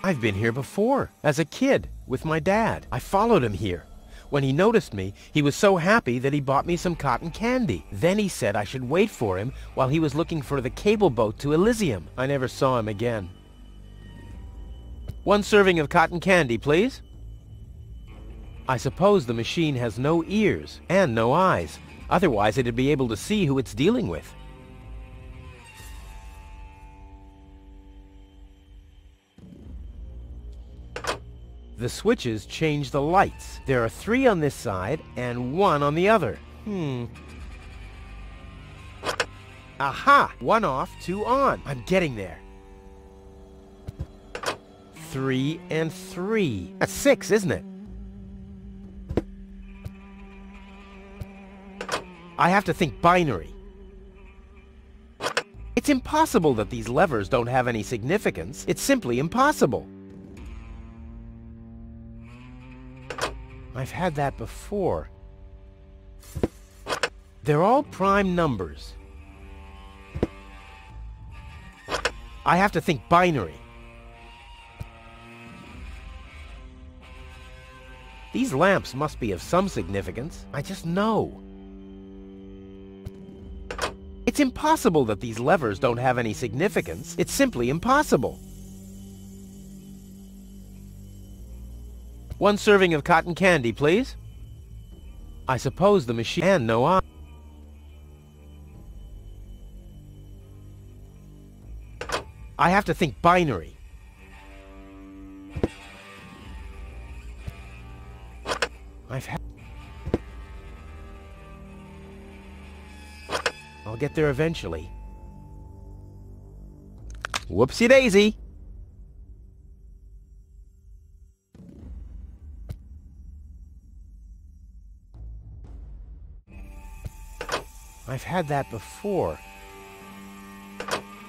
I've been here before, as a kid, with my dad. I followed him here. When he noticed me, he was so happy that he bought me some cotton candy. Then he said I should wait for him while he was looking for the cable boat to Elizjum. I never saw him again. 1 serving of cotton candy, please. I suppose the machine has no ears and no eyes. Otherwise, it'd be able to see who it's dealing with. The switches change the lights. There are 3 on this side and 1 on the other. Aha! 1 off, 2 on. I'm getting there. 3 and 3. That's 6, isn't it? I have to think binary. It's impossible that these levers don't have any significance. It's simply impossible. I've had that before. They're all prime numbers. I have to think binary. These lamps must be of some significance. I just know. It's impossible that these levers don't have any significance. It's simply impossible. 1 serving of cotton candy, please. I suppose the machine and no eye. I have to think binary. I'll get there eventually. Whoopsie daisy! I've had that before.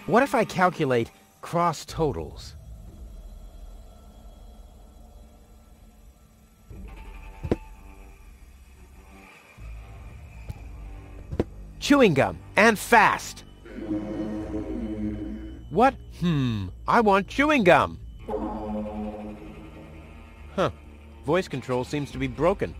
What if I calculate cross totals? Chewing gum, and fast. What? I want chewing gum. Huh. Voice control seems to be broken.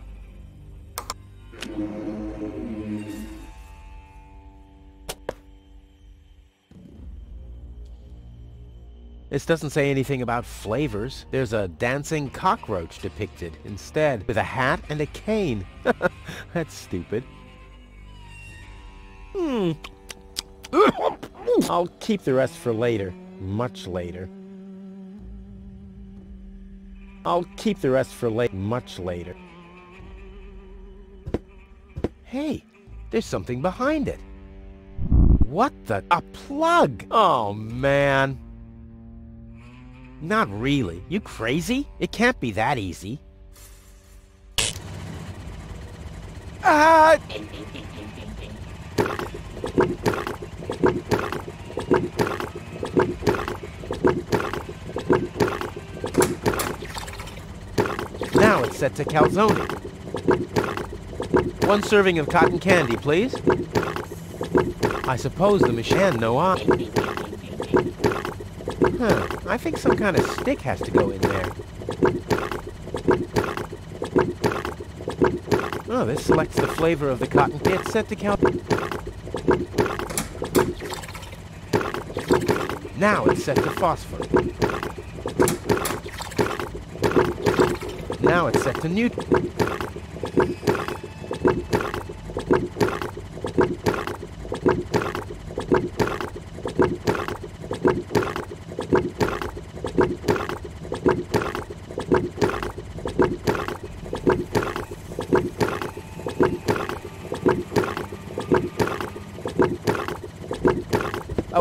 This doesn't say anything about flavors. There's a dancing cockroach depicted instead, with a hat and a cane. That's stupid. I'll keep the rest for later. Much later. I'll keep the rest for much later. Hey, there's something behind it. What the? A plug! Oh, man. Not really. You crazy? It can't be that easy. Ah! Now it's set to calzone. 1 serving of cotton candy, please. I suppose the machine no eye. I think some kind of stick has to go in there. Oh, this selects the flavor of the cotton candy. It's set to Now it's set to phosphor. Now it's set to neutral.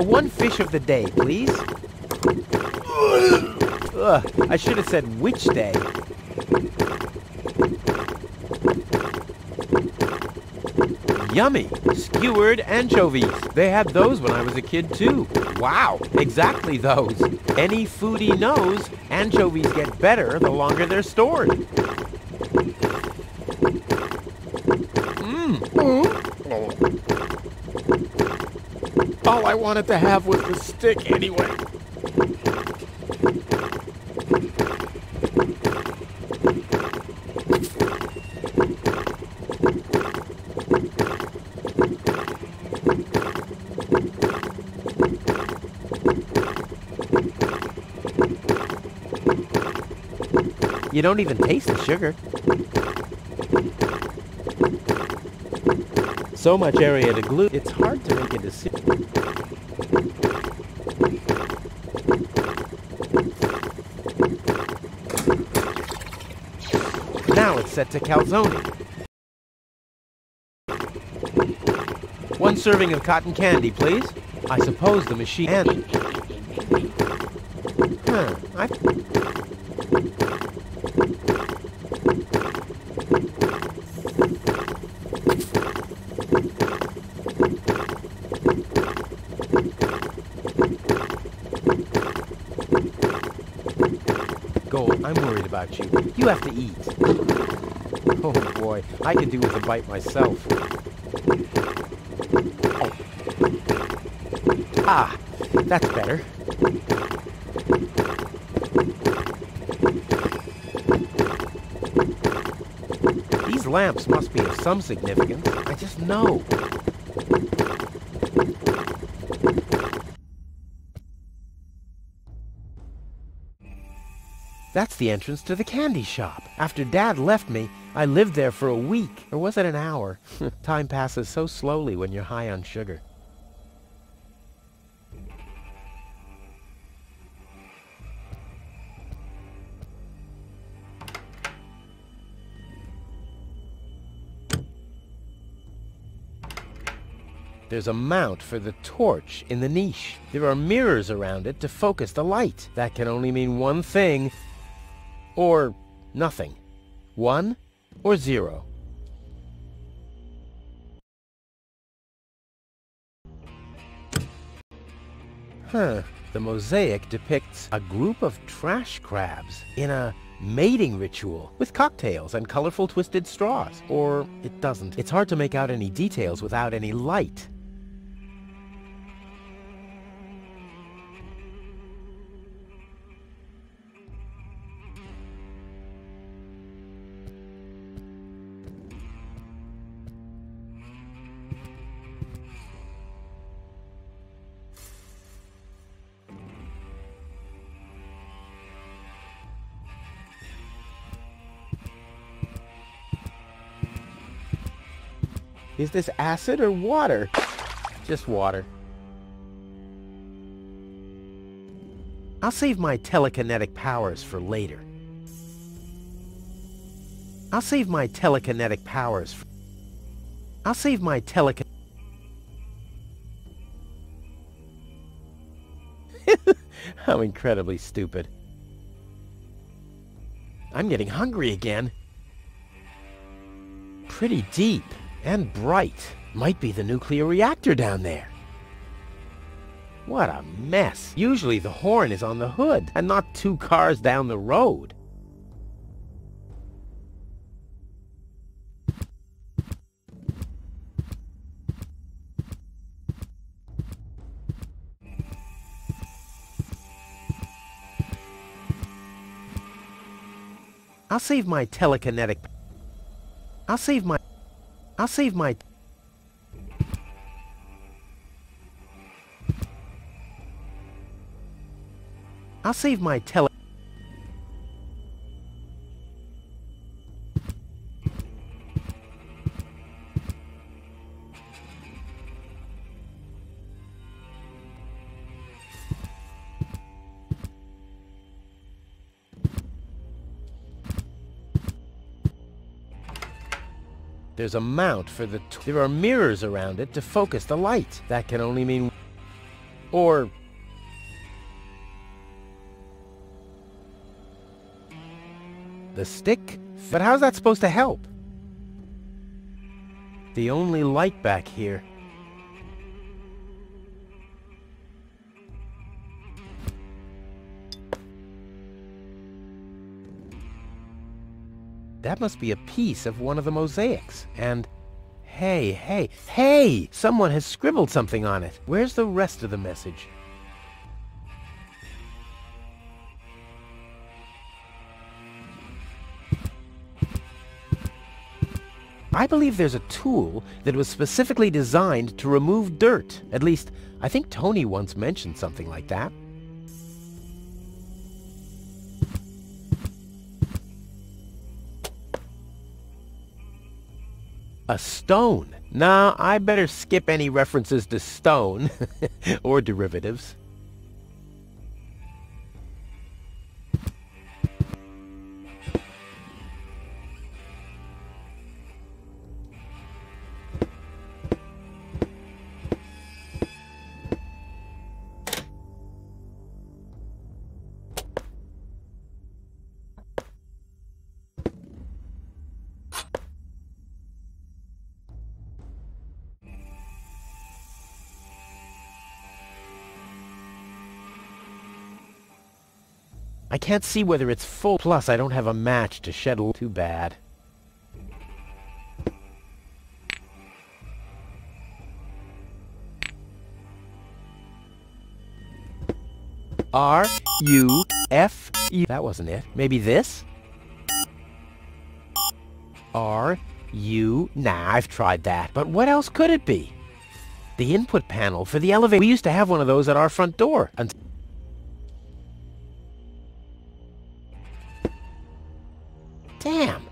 One fish of the day, please. Ugh, I should have said which day. Yummy! Skewered anchovies. They had those when I was a kid, too. Wow, exactly those. Any foodie knows anchovies get better the longer they're stored. All I wanted to have was the stick anyway. You don't even taste the sugar. So much area to glue, it's hard to make a decision. Now it's set to calzone. 1 serving of cotton candy, please. I suppose the machine and... Gold, I'm worried about you. You have to eat. Oh boy, I could do with a bite myself. Oh. Ah, that's better. These lamps must be of some significance. I just know. That's the entrance to the candy shop. After Dad left me, I lived there for a week. Or was it an hour? Time passes so slowly when you're high on sugar. There's a mount for the torch in the niche. There are mirrors around it to focus the light. That can only mean one thing, or nothing. 1 or 0. The mosaic depicts a group of trash crabs in a mating ritual with cocktails and colorful twisted straws. Or it doesn't. It's hard to make out any details without any light. Is this acid or water? Just water. I'll save my telekinetic powers for later. I'll save my telekinetic powers for... I'll save my telekinetic... How incredibly stupid. I'm getting hungry again. Pretty deep. And bright. Might be the nuclear reactor down there. What a mess. Usually the horn is on the hood, and not 2 cars down the road. I'll save my telekinetic... I'll save my... I'll save my... I'll save my tele... There's a mount for the... There are mirrors around it to focus the light. That can only mean... Or... The stick? But how's that supposed to help? The only light back here. That must be a piece of one of the mosaics. And... Hey! Someone has scribbled something on it. Where's the rest of the message? I believe there's a tool that was specifically designed to remove dirt. At least, I think Tony once mentioned something like that. A stone? Nah, I better skip any references to stone or derivatives. I can't see whether it's full. Plus, I don't have a match to shed a... Too bad. R-U-F-E. That wasn't it. Maybe this? R-U... Nah, I've tried that. But what else could it be? The input panel for the elevator. We used to have one of those at our front door. Damn!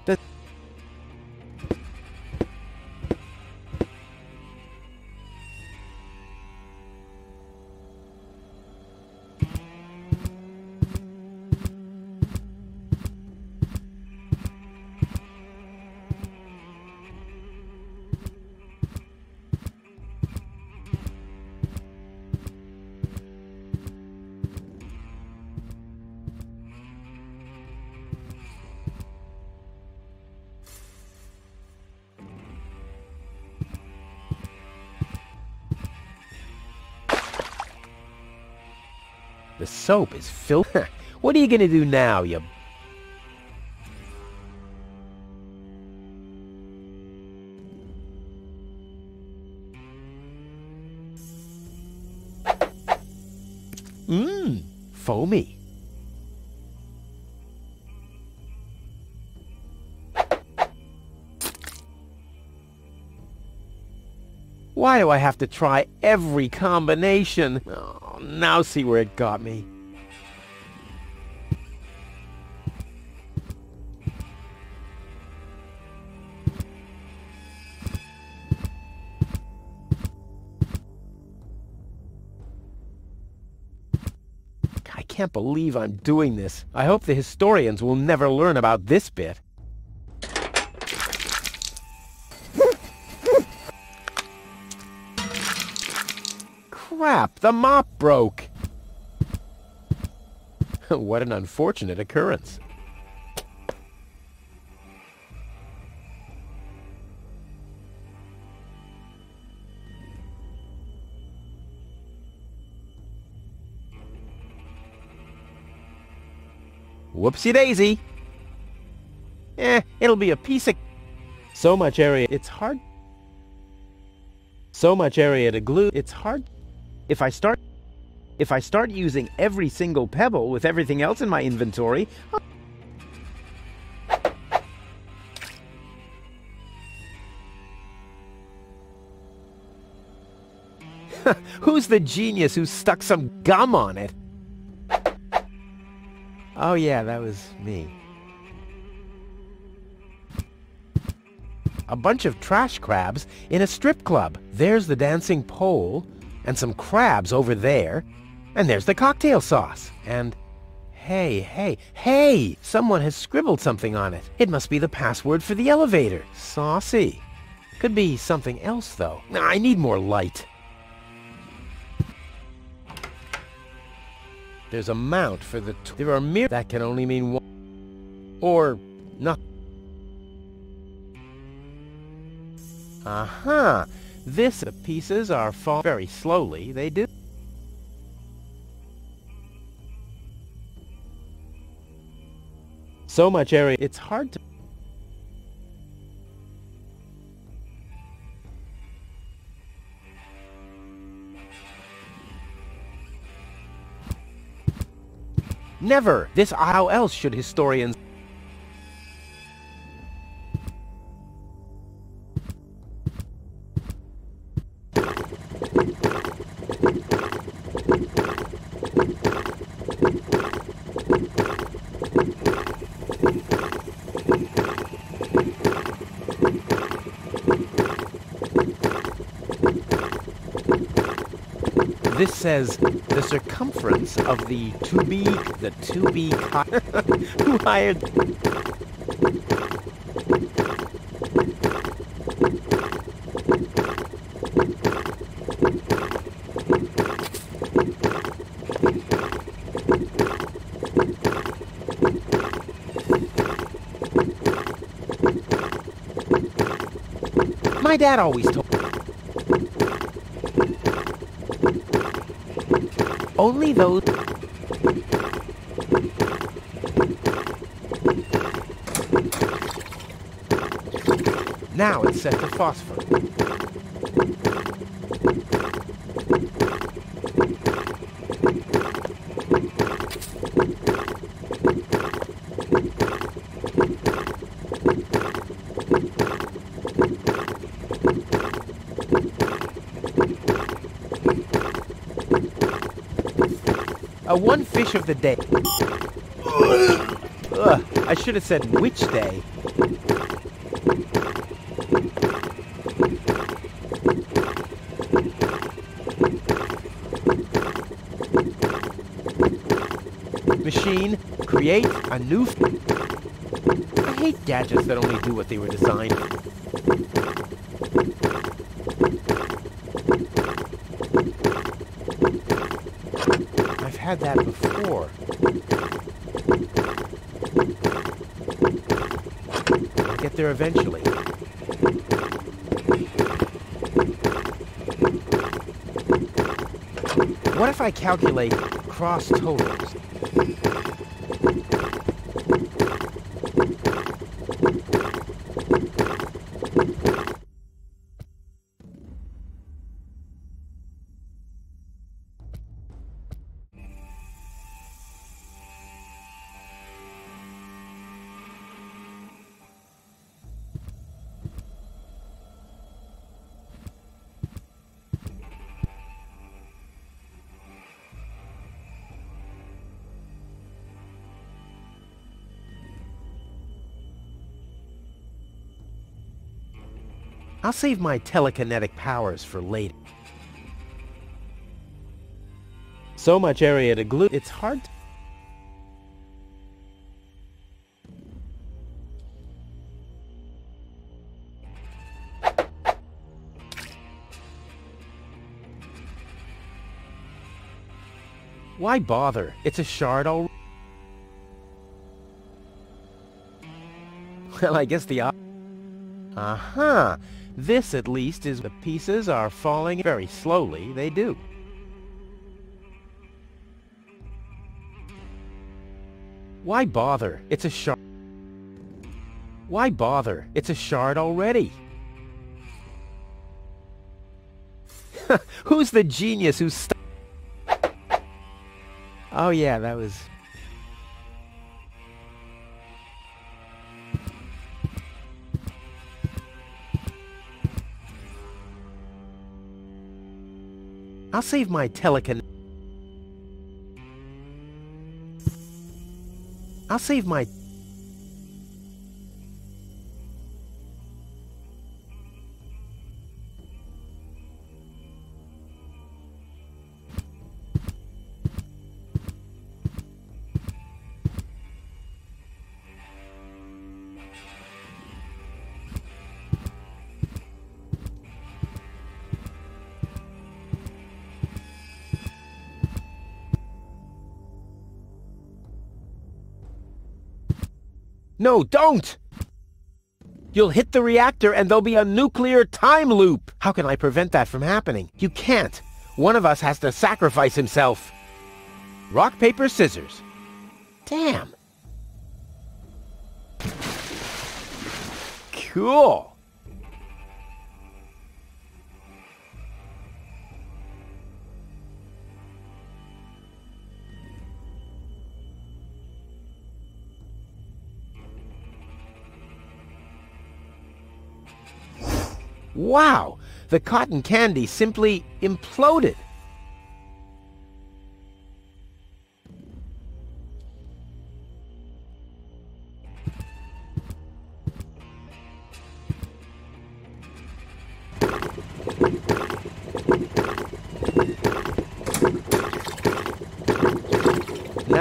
The soap is filthy. What are you gonna do now, you... Foamy. Why do I have to try every combination? Oh, now see where it got me. I can't believe I'm doing this. I hope the historians will never learn about this bit. Crap, the mop broke. What an unfortunate occurrence. Whoopsie-daisy. It'll be a piece of... So much area, it's hard. So much area to glue, it's hard. If I start using every single pebble with everything else in my inventory... Who's the genius who stuck some gum on it? Oh yeah, that was me. A bunch of trash crabs in a strip club. There's the dancing pole, and some crabs over there, and there's the cocktail sauce. And hey, someone has scribbled something on it. It must be the password for the elevator. Saucy. Could be something else, though. I need more light. There's a mount for the... There are mirrors. That can only mean one. Or not. Aha! The pieces are falling very slowly. They do. So much area. It's hard to... Never! This... How else should historians... This says the circumference of the to-be cotton. Who hired... My dad always told me. Only those... Now it's set to phosphor. One fish of the day. Ugh, I should have said which day. Machine, create a new... I hate gadgets that only do what they were designed for. Had that before. I'll get there eventually. What if I calculate cross totals? I'll save my telekinetic powers for later. So much area to glue, it's hard to... Why bother? It's a shard already. Well, I guess the... Uh-huh. This, at least, is the pieces are falling very slowly. They do. Why bother? It's a shard. Why bother? It's a shard already. Who's the genius who Oh yeah, that was... I'll save my I'll save my... No, don't! You'll hit the reactor and there'll be a nuclear time loop! How can I prevent that from happening? You can't! One of us has to sacrifice himself! Rock, paper, scissors. Damn! Cool! Wow! The cotton candy simply imploded!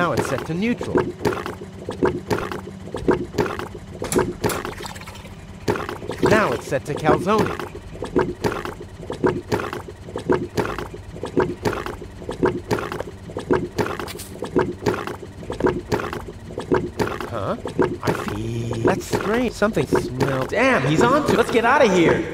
Now it's set to neutral. Now it's set to calzone. Huh? I see. That's strange. Something smells. Damn, he's on to it. Let's get out of here.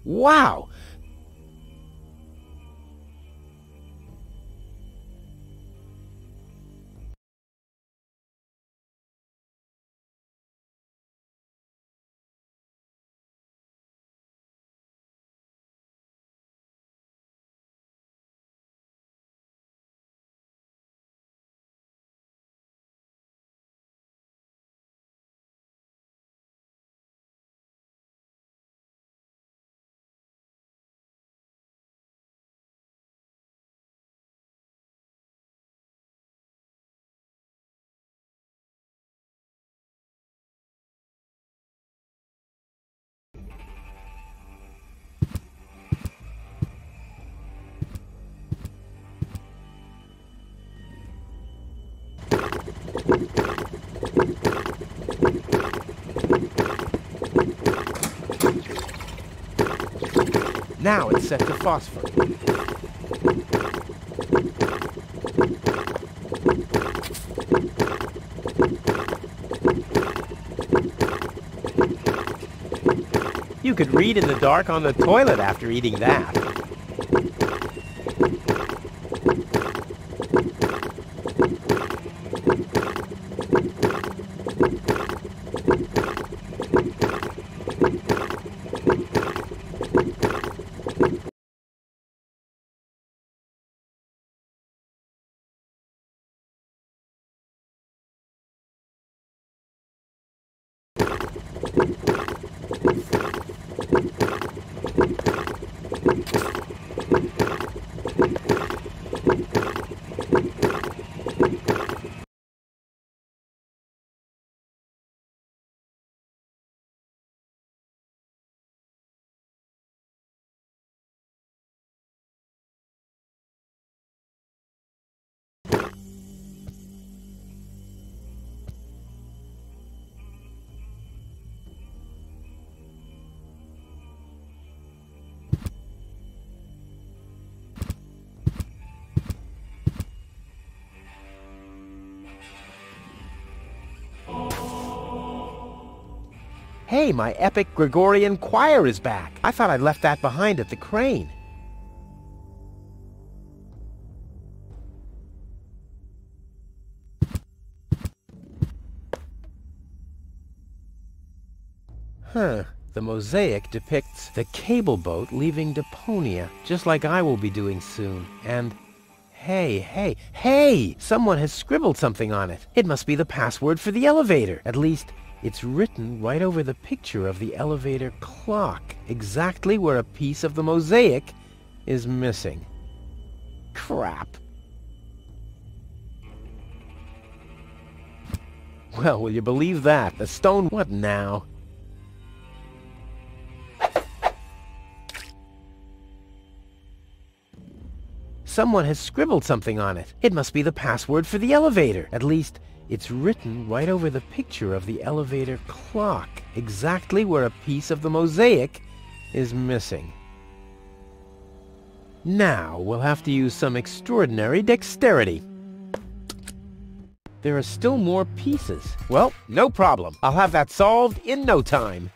Wow! Now it's set to phosphor. You could read in the dark on the toilet after eating that. Hey, my epic Gregorian choir is back. I thought I'd left that behind at the crane. Huh. The mosaic depicts the cable boat leaving Deponia, just like I will be doing soon. And hey! Someone has scribbled something on it. It must be the password for the elevator. At least, it's written right over the picture of the elevator clock, exactly where a piece of the mosaic is missing. Crap. Well, will you believe that? The stone... What now? Someone has scribbled something on it. It must be the password for the elevator. At least, it's written right over the picture of the elevator clock, exactly where a piece of the mosaic is missing. Now, we'll have to use some extraordinary dexterity. There are still more pieces. Well, no problem. I'll have that solved in no time.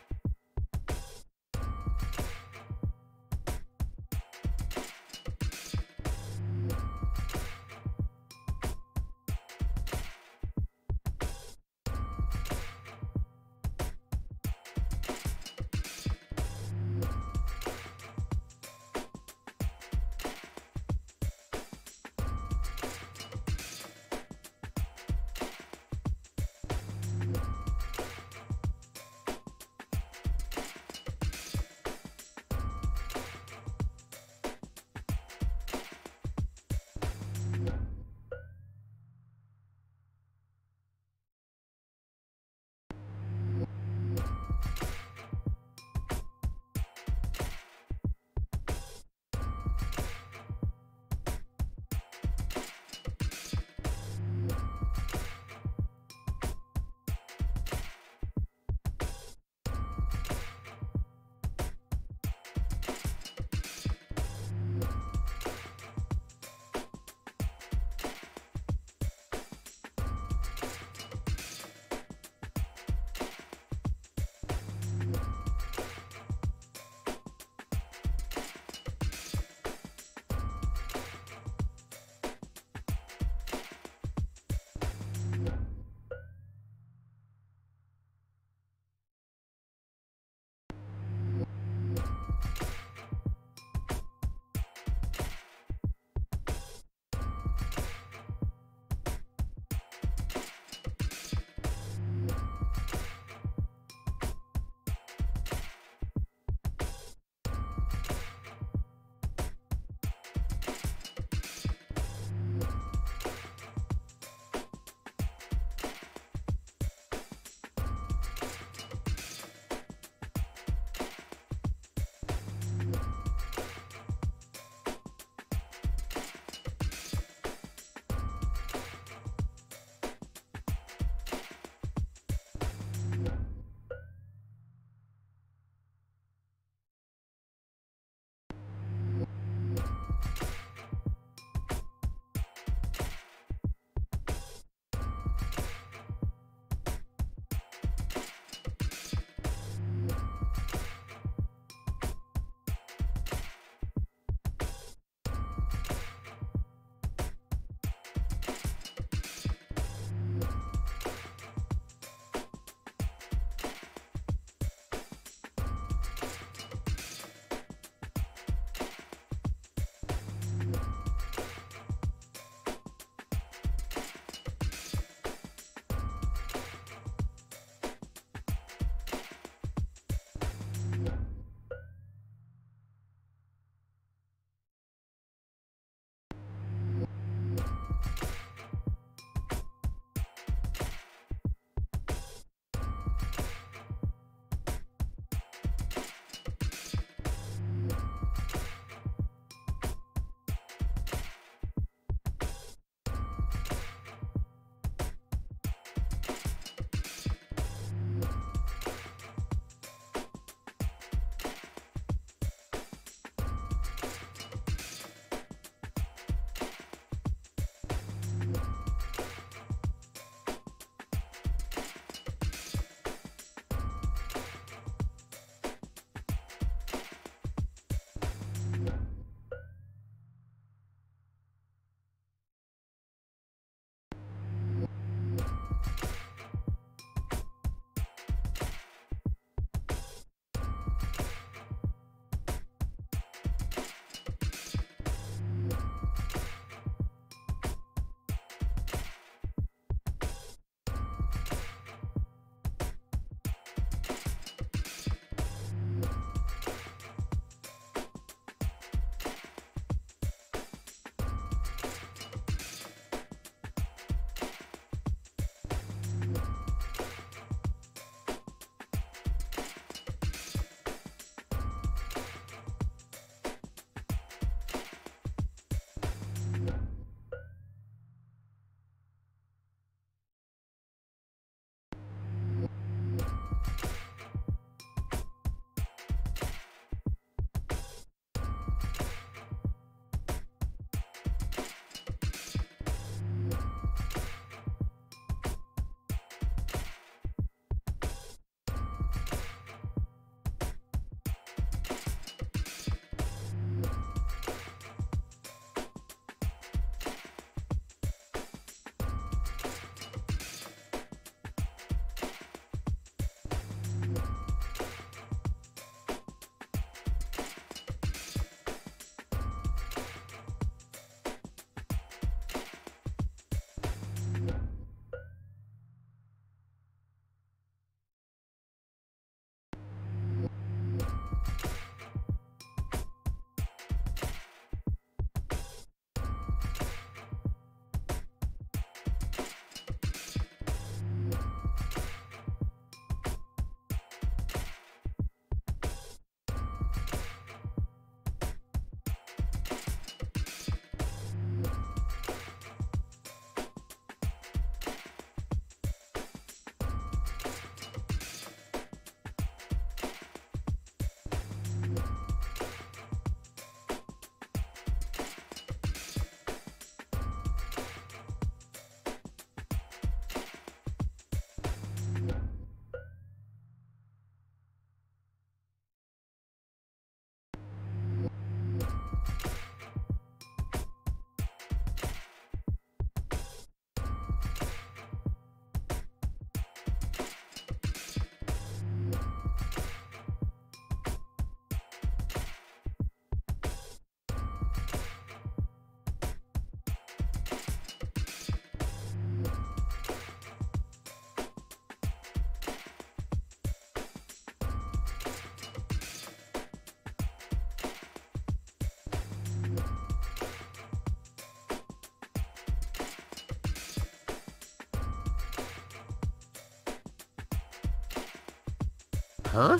Huh?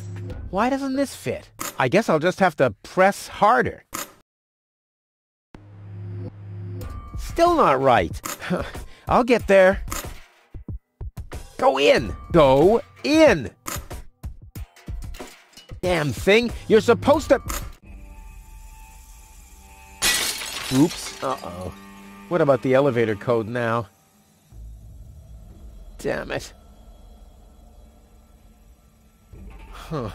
Why doesn't this fit? I guess I'll just have to press harder. Still not right. I'll get there. Go in! Go in! Damn thing, you're supposed to... Oops. Uh-oh. What about the elevator code now? Damn it. Huh.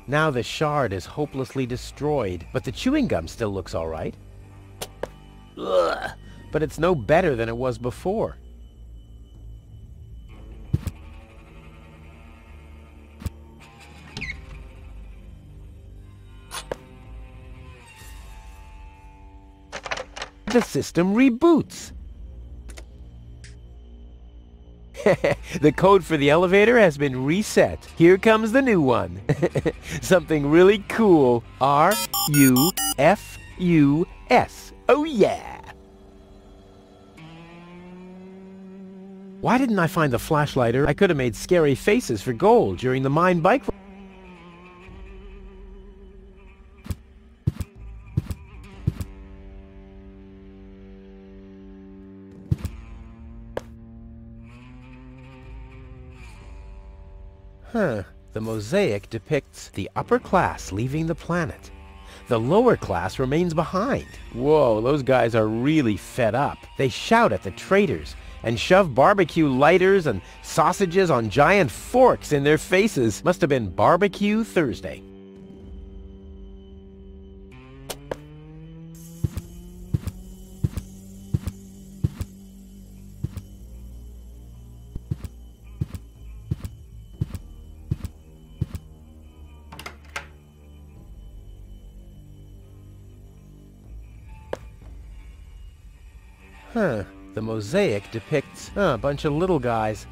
Now the shard is hopelessly destroyed, but the chewing gum still looks all right. Ugh. But it's no better than it was before. The system reboots. The code for the elevator has been reset. Here comes the new one. Something really cool. R-U-F-U-S. Oh yeah! Why didn't I find the flashlighter? I could have made scary faces for gold during the mine bike ride. Huh. The mosaic depicts the upper class leaving the planet. The lower class remains behind. Whoa, those guys are really fed up. They shout at the traitors and shove barbecue lighters and sausages on giant forks in their faces. Must have been Barbecue Thursday. Huh. The mosaic depicts a bunch of little guys.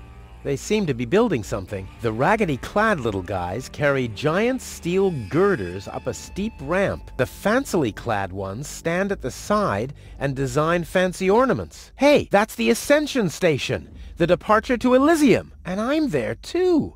They seem to be building something. The raggedy-clad little guys carry giant steel girders up a steep ramp. The fancily clad ones stand at the side and design fancy ornaments. Hey, that's the Ascension Station, the departure to Elizjum, and I'm there too.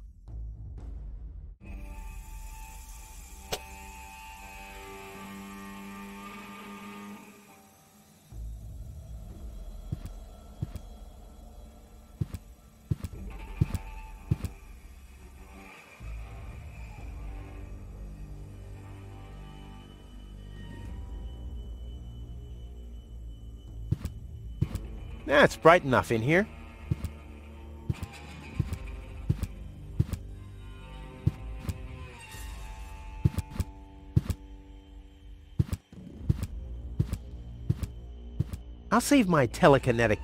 It's bright enough in here. I'll save my telekinetic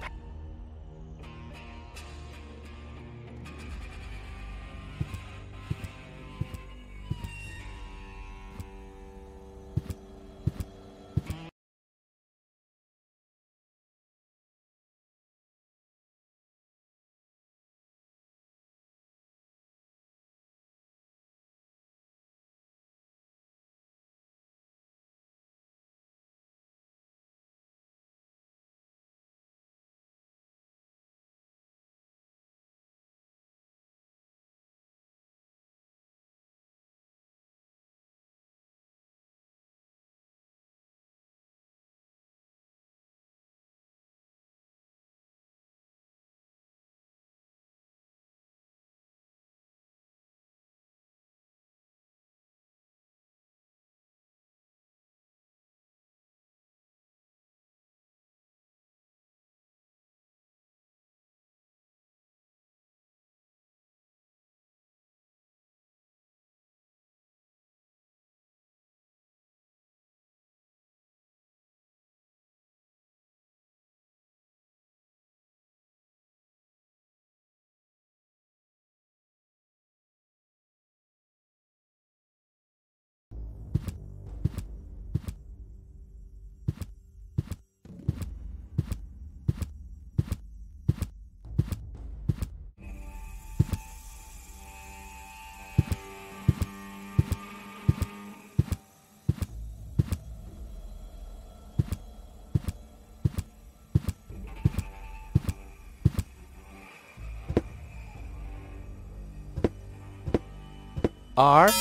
R-U-F-U.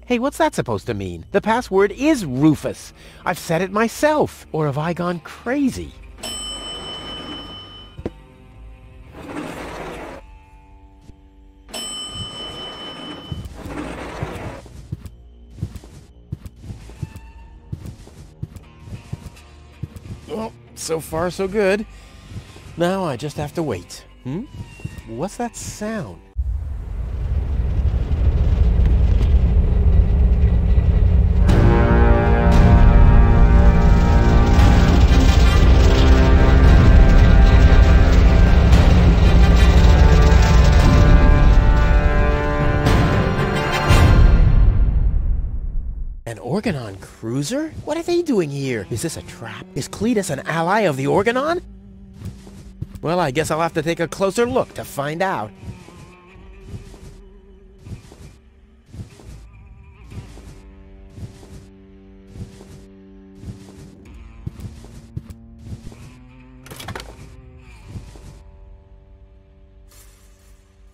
Hey, what's that supposed to mean? The password is Rufus. I've said it myself. Or have I gone crazy? Well, so far so good. Now I just have to wait. What's that sound? An Organon cruiser? What are they doing here? Is this a trap? Is Cletus an ally of the Organon? Well, I guess I'll have to take a closer look to find out.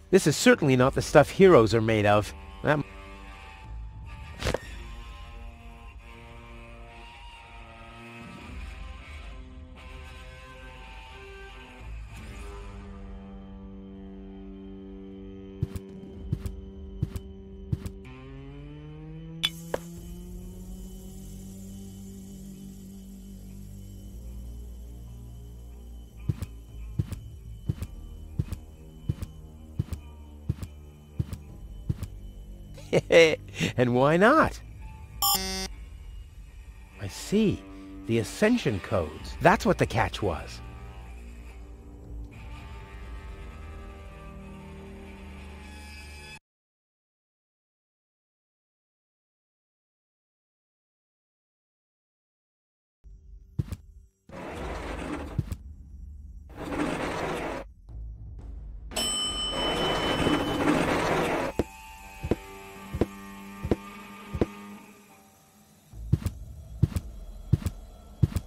This is certainly not the stuff heroes are made of. That and why not? I see. The Ascension codes. That's what the catch was.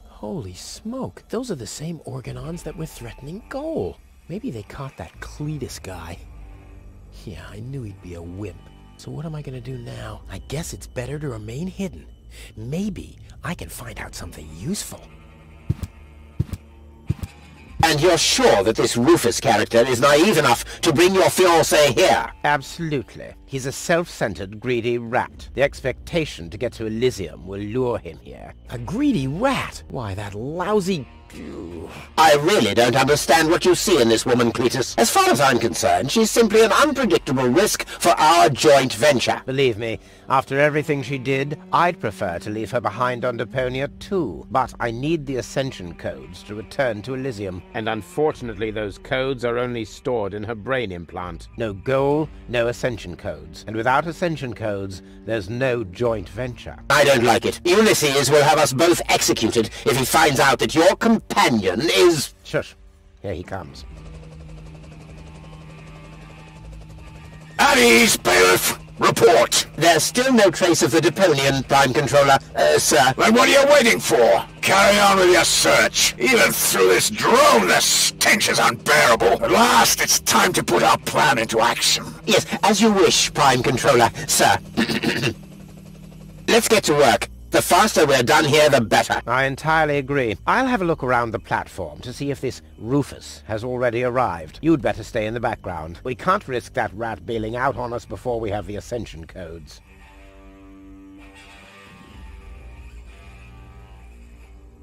Holy smoke, those are the same Organons that were threatening Goal. Maybe they caught that Cletus guy. Yeah, I knew he'd be a wimp. So what am I gonna do now? I guess it's better to remain hidden. Maybe I can find out something useful. And you're sure that this Rufus character is naive enough to bring your fiancé here? Absolutely. He's a self-centered, greedy rat. The expectation to get to Elizjum will lure him here. A greedy rat? Why, that lousy... I really don't understand what you see in this woman, Cletus. As far as I'm concerned, she's simply an unpredictable risk for our joint venture. Believe me, after everything she did, I'd prefer to leave her behind on Deponia too. But I need the Ascension codes to return to Elizjum. And unfortunately, those codes are only stored in her brain implant. No goal, no Ascension codes. And without Ascension codes, there's no joint venture. I don't like it. Ulysses will have us both executed if he finds out that your companion is... Shush. Here he comes. At ease, bailiff. Report. There's still no trace of the Deponian, Prime Controller, sir. Then what are you waiting for? Carry on with your search. Even through this drone, the stench is unbearable. At last, it's time to put our plan into action. Yes, as you wish, Prime Controller, sir. Let's get to work. The faster we're done here, the better. I entirely agree. I'll have a look around the platform to see if this Rufus has already arrived. You'd better stay in the background. We can't risk that rat bailing out on us before we have the Ascension codes.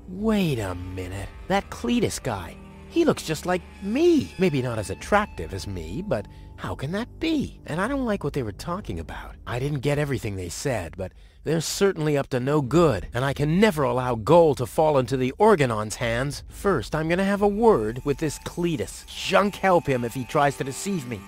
Wait a minute. That Cletus guy. He looks just like me. Maybe not as attractive as me, but how can that be? And I don't like what they were talking about. I didn't get everything they said, but they're certainly up to no good, and I can never allow Goal to fall into the Organon's hands. First, I'm gonna have a word with this Cletus. Junk help him if he tries to deceive me.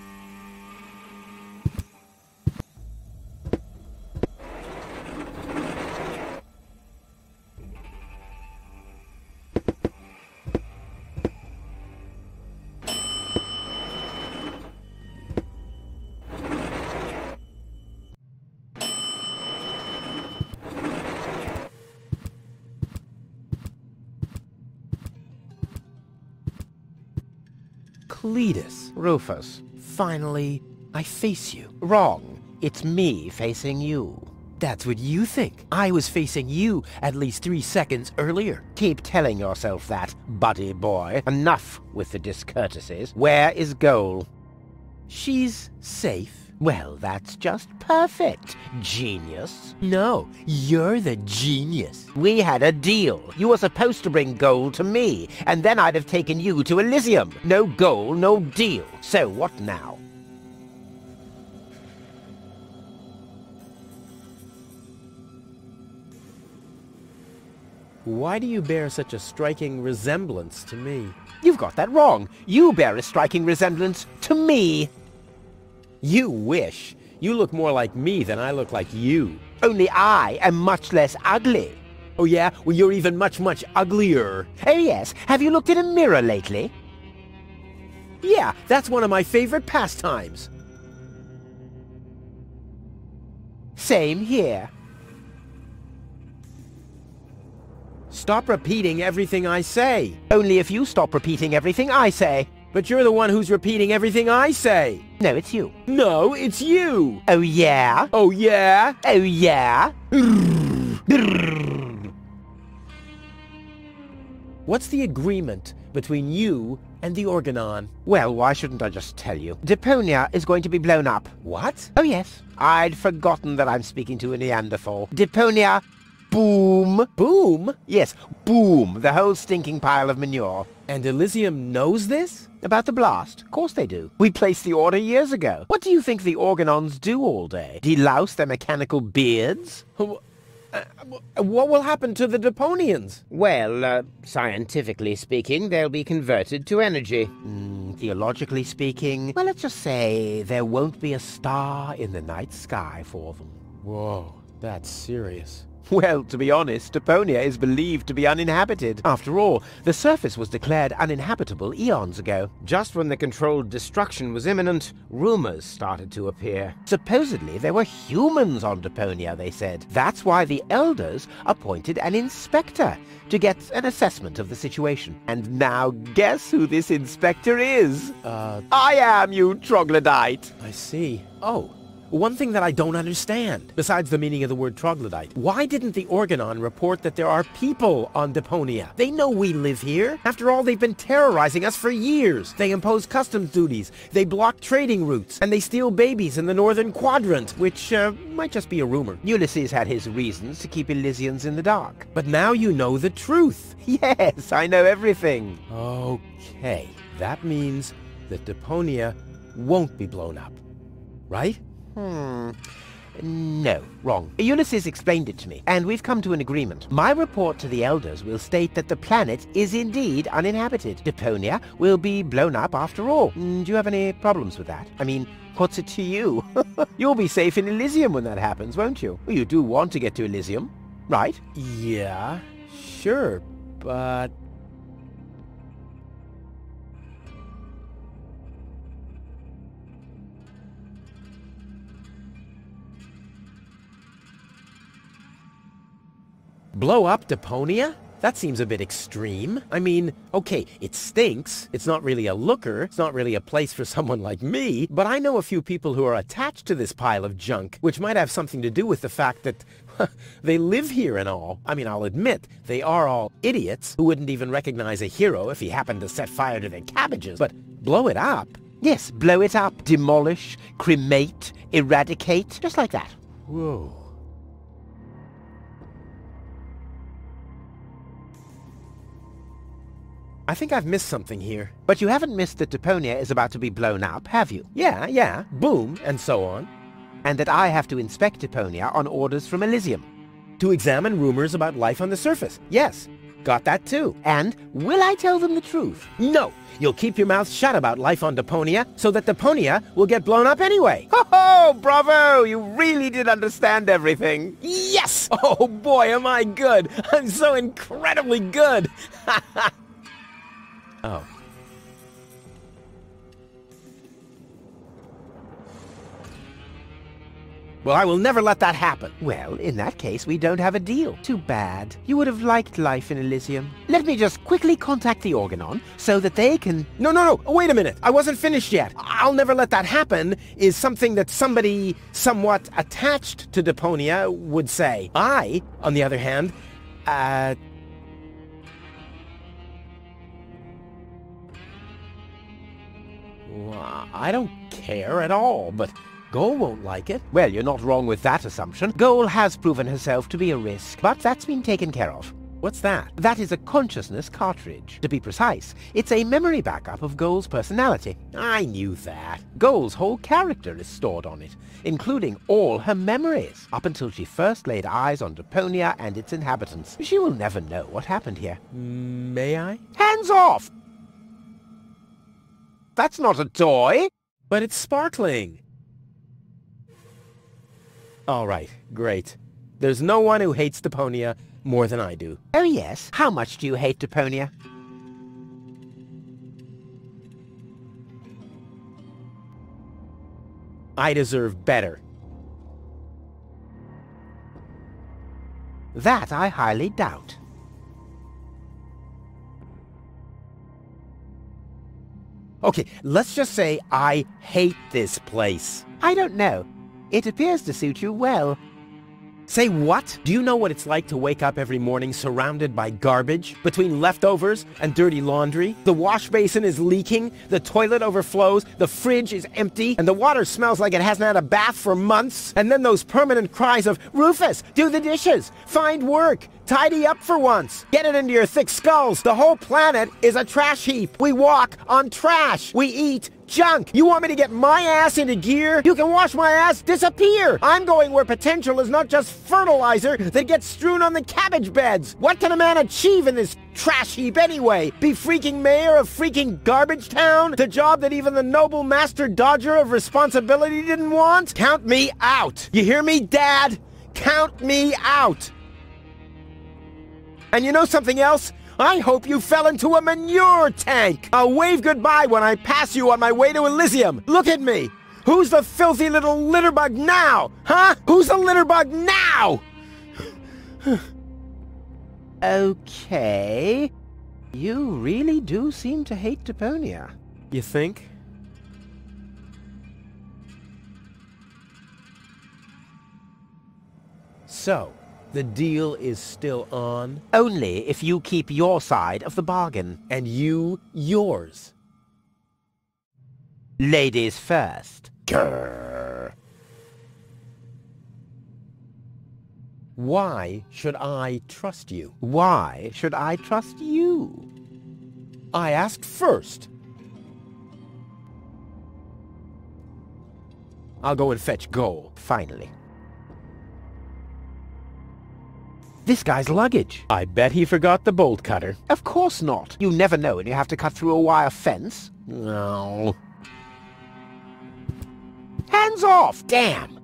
Cletus, Rufus, finally I face you. Wrong. It's me facing you. That's what you think. I was facing you at least 3 seconds earlier. Keep telling yourself that, buddy boy. Enough with the discourtesies. Where is Goal? She's safe. Well, that's just perfect, genius. No, you're the genius. We had a deal. You were supposed to bring Goal to me, and then I'd have taken you to Elizjum. No Goal, no deal. So what now? Why do you bear such a striking resemblance to me? You've got that wrong. You bear a striking resemblance to me. You wish. You look more like me than I look like you. Only I am much less ugly. Oh yeah? Well, you're even much uglier. Oh yes, have you looked in a mirror lately? Yeah, that's one of my favorite pastimes. Same here. Stop repeating everything I say. Only if you stop repeating everything I say. But you're the one who's repeating everything I say. No, it's you. No, it's you. Oh yeah? Oh yeah? Oh yeah? What's the agreement between you and the Organon? Well, why shouldn't I just tell you? Deponia is going to be blown up. What? Oh yes. I'd forgotten that I'm speaking to a Neanderthal. Deponia, boom. Boom? Yes, boom. The whole stinking pile of manure. And Elizjum knows this? About the blast? Of course they do. We placed the order years ago. What do you think the Organons do all day? Delouse their mechanical beards? What will happen to the Deponians? Well, scientifically speaking, they'll be converted to energy. Theologically speaking, well, let's just say there won't be a star in the night sky for them. Whoa, that's serious. Well, to be honest, Deponia is believed to be uninhabited. After all, the surface was declared uninhabitable eons ago. Just when the controlled destruction was imminent, rumors started to appear. Supposedly, there were humans on Deponia, they said. That's why the elders appointed an inspector to get an assessment of the situation. And now guess who this inspector is? I am, you troglodyte! I see. Oh. One thing that I don't understand, besides the meaning of the word troglodyte, why didn't the Organon report that there are people on Deponia? They know we live here. After all, they've been terrorizing us for years. They impose customs duties, they block trading routes, and they steal babies in the northern quadrant, which might just be a rumor. Ulysses had his reasons to keep Elysians in the dark. But now you know the truth. Yes, I know everything. Okay, that means that Deponia won't be blown up, right? No, wrong. Ulysses explained it to me, and we've come to an agreement. My report to the elders will state that the planet is indeed uninhabited. Deponia will be blown up after all. Do you have any problems with that? I mean, what's it to you? You'll be safe in Elizjum when that happens, won't you? Well, you do want to get to Elizjum, right? Yeah, sure, but... Blow up Deponia? That seems a bit extreme. I mean, okay, it stinks. It's not really a looker. It's not really a place for someone like me. But I know a few people who are attached to this pile of junk, which might have something to do with the fact that they live here and all. I mean, I'll admit, they are all idiots who wouldn't even recognize a hero if he happened to set fire to their cabbages. But blow it up? Yes, blow it up, demolish, cremate, eradicate, just like that. Whoa. I think I've missed something here. But you haven't missed that Deponia is about to be blown up, have you? Yeah, boom, and so on. And that I have to inspect Deponia on orders from Elizjum. To examine rumors about life on the surface. Yes, got that too. And will I tell them the truth? No, you'll keep your mouth shut about life on Deponia so that Deponia will get blown up anyway. Ho-ho, bravo! You really did understand everything. Yes! Oh boy, am I good! I'm so incredibly good! Oh. Well, I will never let that happen. Well, in that case, we don't have a deal. Too bad. You would have liked life in Elizjum. Let me just quickly contact the Organon so that they can... No, wait a minute. I wasn't finished yet. I'll never let that happen is something that somebody somewhat attached to Deponia would say. I, on the other hand, I don't care at all, but Goal won't like it. Well, you're not wrong with that assumption. Goal has proven herself to be a risk, but that's been taken care of. What's that? That is a consciousness cartridge. To be precise, it's a memory backup of Goal's personality. I knew that. Goal's whole character is stored on it, including all her memories, up until she first laid eyes on Deponia and its inhabitants. She will never know what happened here. May I? Hands off! That's not a toy! But it's sparkling. All right, great. There's no one who hates Deponia more than I do. Oh yes? How much do you hate Deponia? I deserve better. That I highly doubt. Okay, let's just say I hate this place. I don't know. It appears to suit you well. Say what? Do you know what it's like to wake up every morning surrounded by garbage? Between leftovers and dirty laundry? The wash basin is leaking, the toilet overflows, the fridge is empty, and the water smells like it hasn't had a bath for months. And then those permanent cries of, "Rufus, do the dishes! Find work! Tidy up for once! Get it into your thick skulls! The whole planet is a trash heap! We walk on trash! We eat junk! You want me to get my ass into gear? You can watch my ass disappear! I'm going where potential is not just fertilizer that gets strewn on the cabbage beds! What can a man achieve in this trash heap anyway? Be freaking mayor of freaking garbage town? The job that even the noble master dodger of responsibility didn't want? Count me out! You hear me, Dad? Count me out! And you know something else? I hope you fell into a manure tank! I'll wave goodbye when I pass you on my way to Elizjum! Look at me! Who's the filthy little litterbug now? Huh? Who's the litterbug now? Okay. You really do seem to hate Deponia. You think? So, the deal is still on? Only if you keep your side of the bargain. And you, yours. Ladies first. Grrr. Why should I trust you? Why should I trust you? I asked first. I'll go and fetch Goal. Finally. This guy's luggage. I bet he forgot the bolt cutter. Of course not. You never know when you have to cut through a wire fence. No. Hands off! Damn!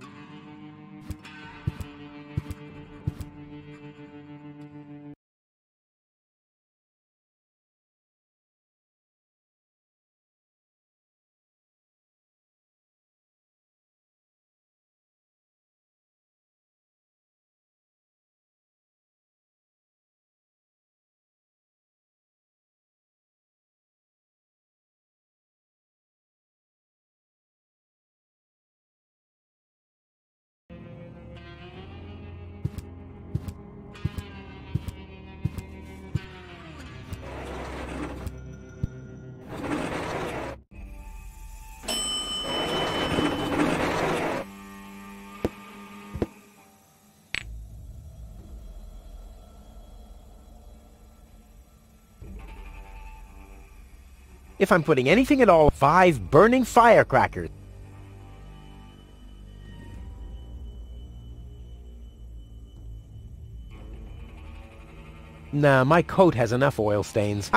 If I'm putting anything at all, 5 burning firecrackers. Nah, my coat has enough oil stains.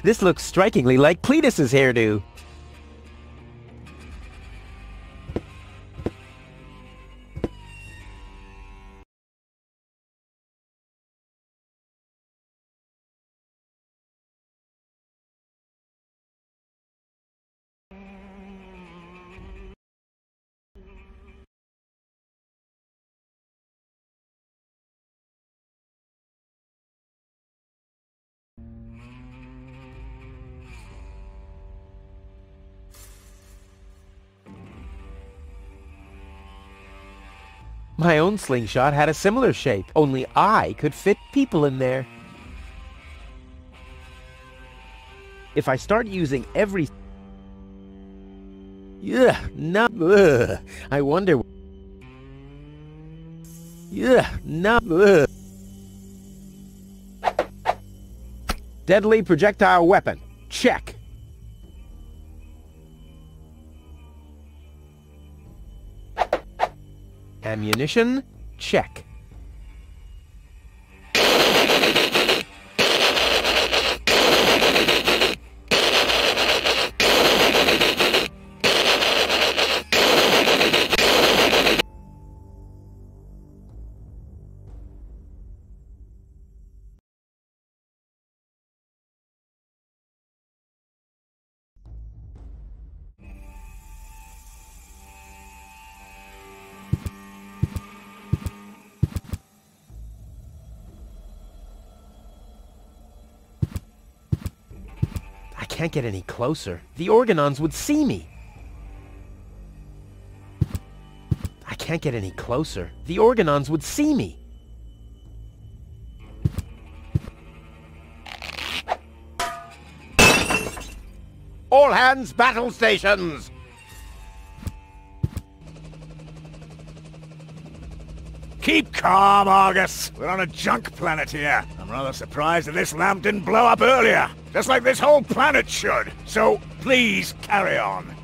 This looks strikingly like Cletus's hairdo. My own slingshot had a similar shape, only I could fit people in there. If I start using every... Ugh, no. Ugh. I wonder... Ugh, no. Ugh. Deadly projectile weapon. Check. Ammunition. Check. I can't get any closer. The Organons would see me. I can't get any closer. The Organons would see me. All hands battle stations! Keep calm, Argus. We're on a junk planet here. I'm rather surprised that this lamp didn't blow up earlier. Just like this whole planet should. So, please, carry on.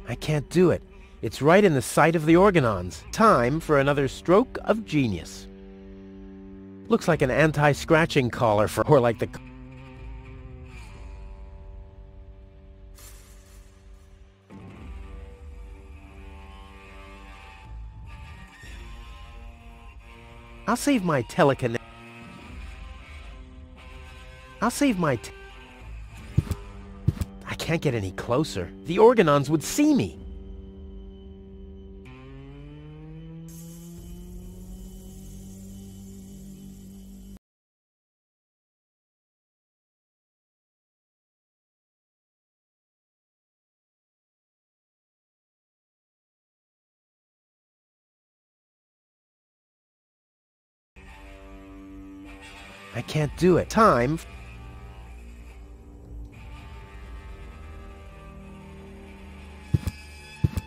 I can't do it. It's right in the sight of the Organons. Time for another stroke of genius. Looks like an anti-scratching collar for... or like the... I'll save my telekinetic... I can't get any closer. The Organons would see me. I can't do it. Time.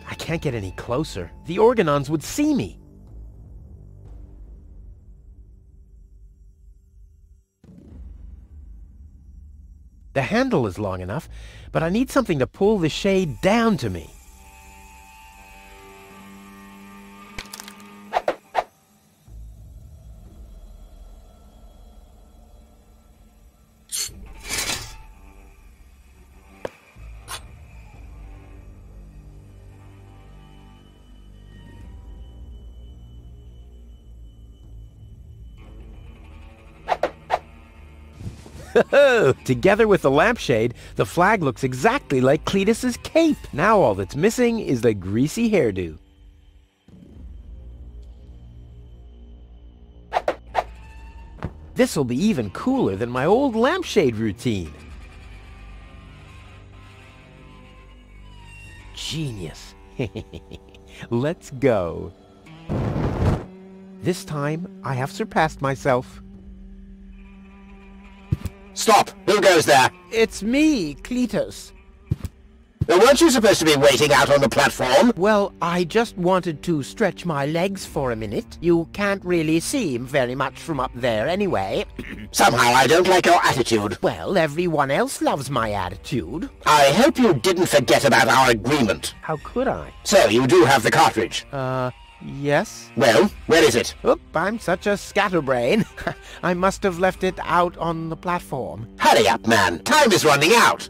I can't get any closer. The Organons would see me. The handle is long enough, but I need something to pull the shade down to me. Together with the lampshade, the flag looks exactly like Cletus's cape. Now all that's missing is the greasy hairdo. This'll be even cooler than my old lampshade routine. Genius. Let's go. This time, I have surpassed myself. Stop! Who goes there? It's me, Cletus. Weren't you supposed to be waiting out on the platform? Well, I just wanted to stretch my legs for a minute. You can't really see very much from up there anyway. Somehow I don't like your attitude. Well, everyone else loves my attitude. I hope you didn't forget about our agreement. How could I? So, you do have the cartridge? Yes? Well, where is it? Oop, I'm such a scatterbrain. I must have left it out on the platform. Hurry up, man. Time is running out.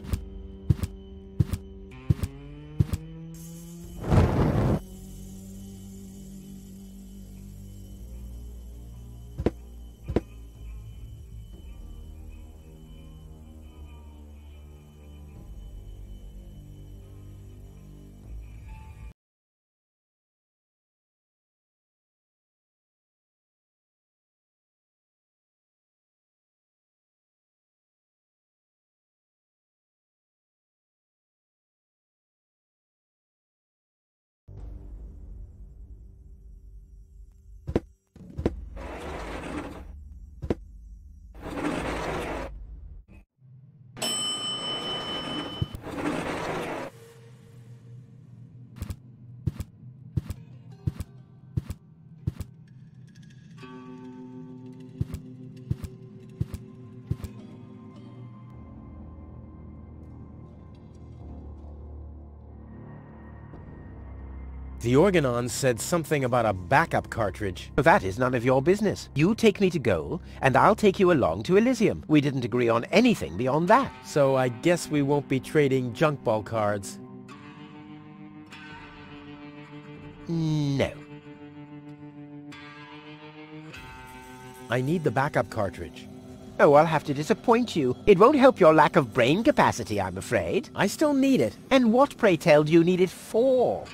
The Organon said something about a backup cartridge. That is none of your business. You take me to Goal, and I'll take you along to Elizjum. We didn't agree on anything beyond that. So I guess we won't be trading junk ball cards. No. I need the backup cartridge. Oh, I'll have to disappoint you. It won't help your lack of brain capacity, I'm afraid. I still need it. And what, pray tell, do you need it for?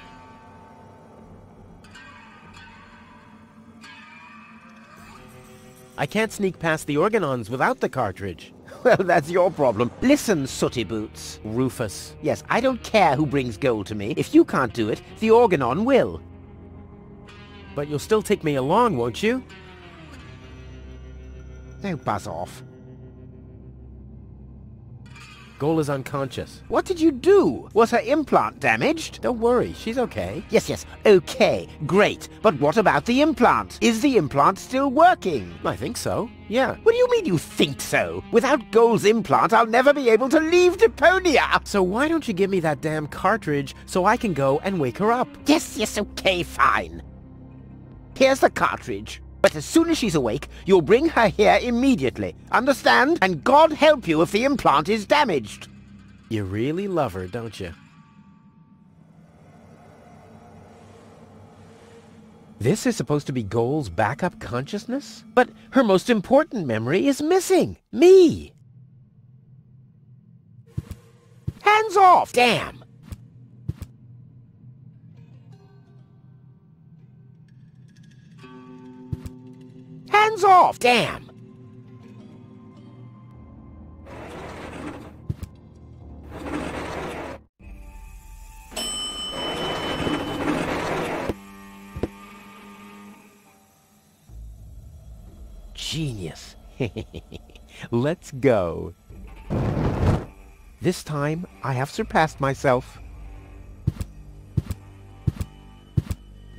I can't sneak past the Organons without the cartridge. Well, that's your problem. Listen, sooty boots. Rufus. Yes, I don't care who brings gold to me. If you can't do it, the Organon will. But you'll still take me along, won't you? Now buzz off. Goal is unconscious. What did you do? Was her implant damaged? Don't worry, she's okay. Yes, okay, great. But what about the implant? Is the implant still working? I think so, yeah. What do you mean you think so? Without Goal's implant, I'll never be able to leave Deponia! So why don't you give me that damn cartridge so I can go and wake her up? Yes, okay, fine. Here's the cartridge. But as soon as she's awake, you'll bring her here immediately. Understand? And God help you if the implant is damaged. You really love her, don't you? This is supposed to be Goal's backup consciousness? But her most important memory is missing. Me! Hands off! Damn! Hands off! Damn! Genius. Let's go. This time, I have surpassed myself.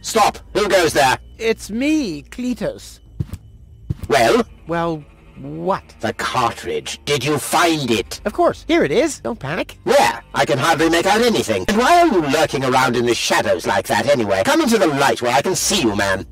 Stop! Who goes there? It's me, Cletus. Well? Well, what? The cartridge. Did you find it? Of course. Here it is. Don't panic. Where? I can hardly make out anything. And why are you lurking around in the shadows like that anyway? Come into the light where I can see you, man.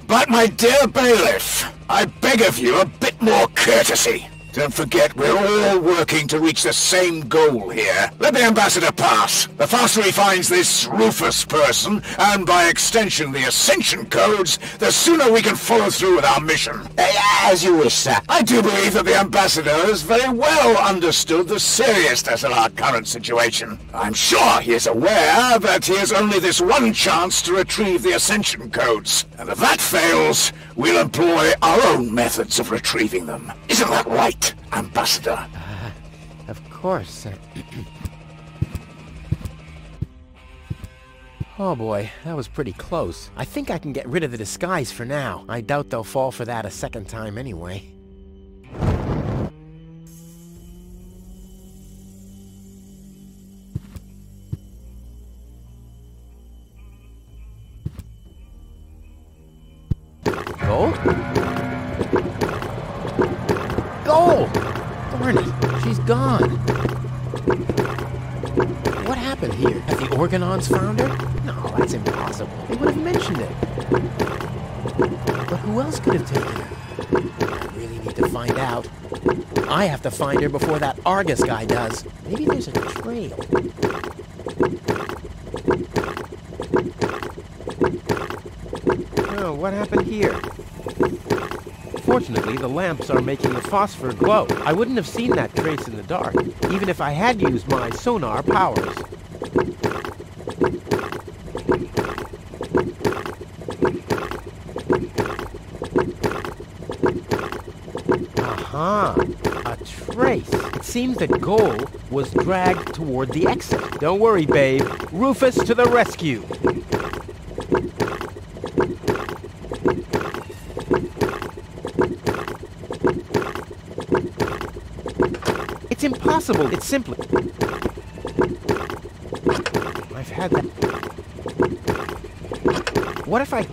But my dear bailiff, I beg of you a bit more courtesy. Don't forget, we're all working to reach the same goal here. Let the ambassador pass. The faster he finds this Rufus person, and by extension the Ascension codes, the sooner we can follow through with our mission. As you wish, sir. I do believe that the ambassador has very well understood the seriousness of our current situation. I'm sure he is aware that he has only this one chance to retrieve the Ascension codes. And if that fails, we'll employ our own methods of retrieving them. Isn't that right, Ambassador? Of course. Oh boy, that was pretty close. I think I can get rid of the disguise for now. I doubt they'll fall for that a second time anyway. Gold? Gold! Darn it, she's gone. What happened here? Have the Organons found her? No, that's impossible. They would have mentioned it. But who else could have taken her? I really need to find out. I have to find her before that Argus guy does. Maybe there's a trail. Oh, what happened here? Fortunately, the lamps are making the phosphor glow. I wouldn't have seen that trace in the dark, even if I had used my sonar powers. Aha! A trace. It seems that Goal was dragged toward the exit. Don't worry, babe. Rufus to the rescue! It's impossible. It's simply... I've had that... What if I...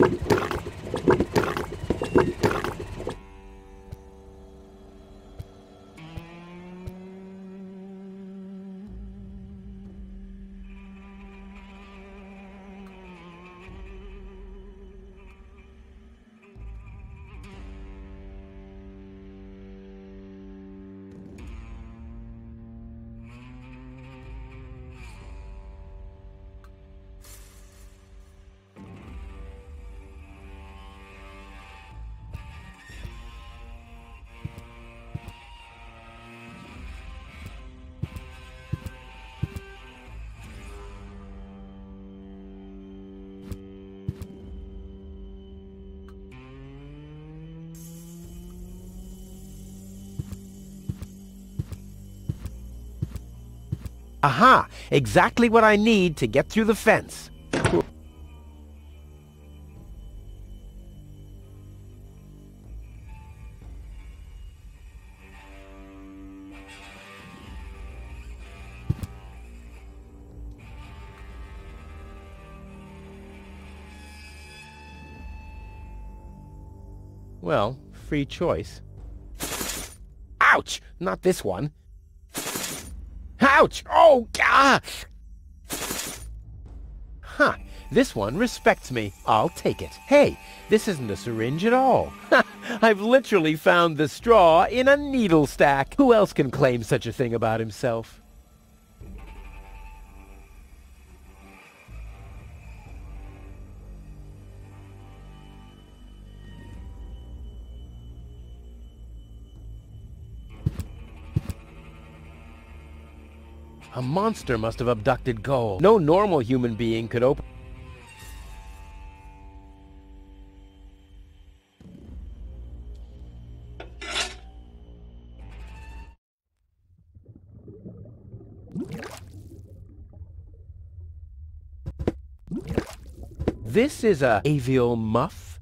Aha! Exactly what I need to get through the fence. Well, free choice. Ouch! Not this one. Ouch! Oh, God! Huh. This one respects me. I'll take it. Hey, this isn't a syringe at all. I've literally found the straw in a needle stack. Who else can claim such a thing about himself? A monster must have abducted gold. No normal human being could open... This is a avial muff?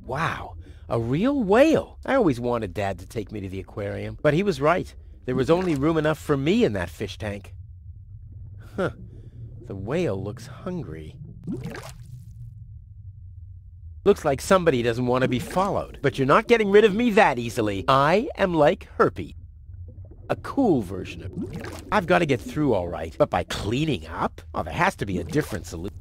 Wow. A real whale! I always wanted Dad to take me to the aquarium, but he was right. There was only room enough for me in that fish tank. Huh. The whale looks hungry. Looks like somebody doesn't want to be followed. But you're not getting rid of me that easily. I am like Herpy. A cool version of me. I've got to get through all right, but by cleaning up? Oh, there has to be a different solution.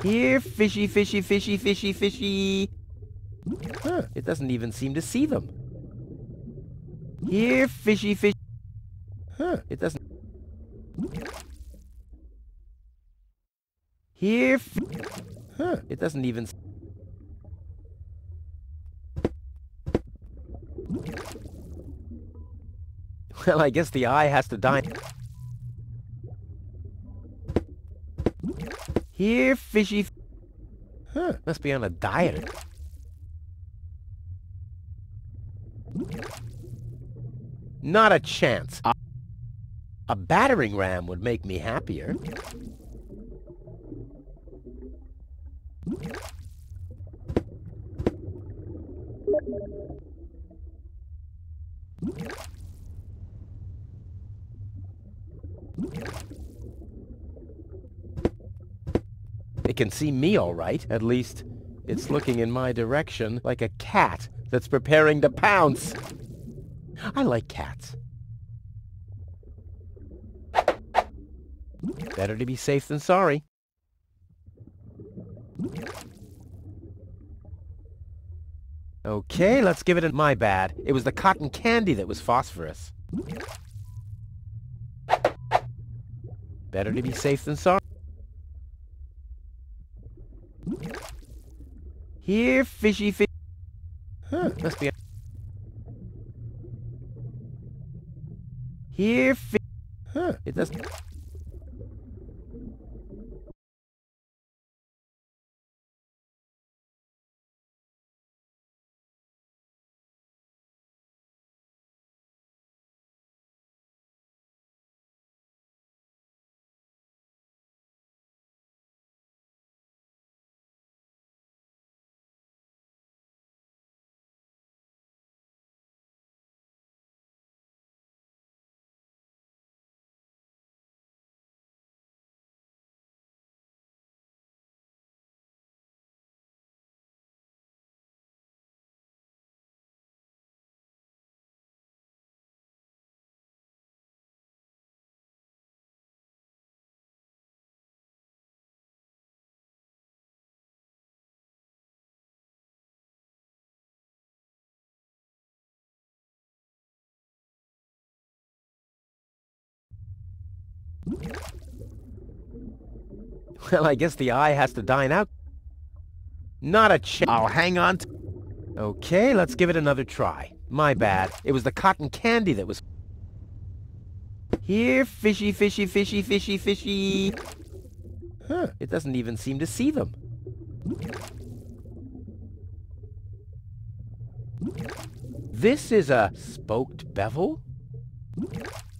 Here, fishy, fishy, fishy, fishy, fishy. Huh, it doesn't even seem to see them. Here, fishy, fishy. Huh, it doesn't... Here, huh, it doesn't even... Well, I guess the eye has to die. Here, fishy... Huh, must be on a diet. Not a chance. A battering ram would make me happier. It can see me all right. At least, it's looking in my direction like a cat that's preparing to pounce. I like cats. Better to be safe than sorry. Okay, let's give it a... My bad. It was the cotton candy that was phosphorus. Better to be safe than sorry. Here, fishy, fishy. Huh, must be... Here, huh, it doesn't... Well, I guess the eye has to dine out. Not a chance. I'll hang on to... Okay, let's give it another try. My bad. It was the cotton candy that was... Here, fishy, fishy, fishy, fishy, fishy. Huh, it doesn't even seem to see them. This is a spoked bevel?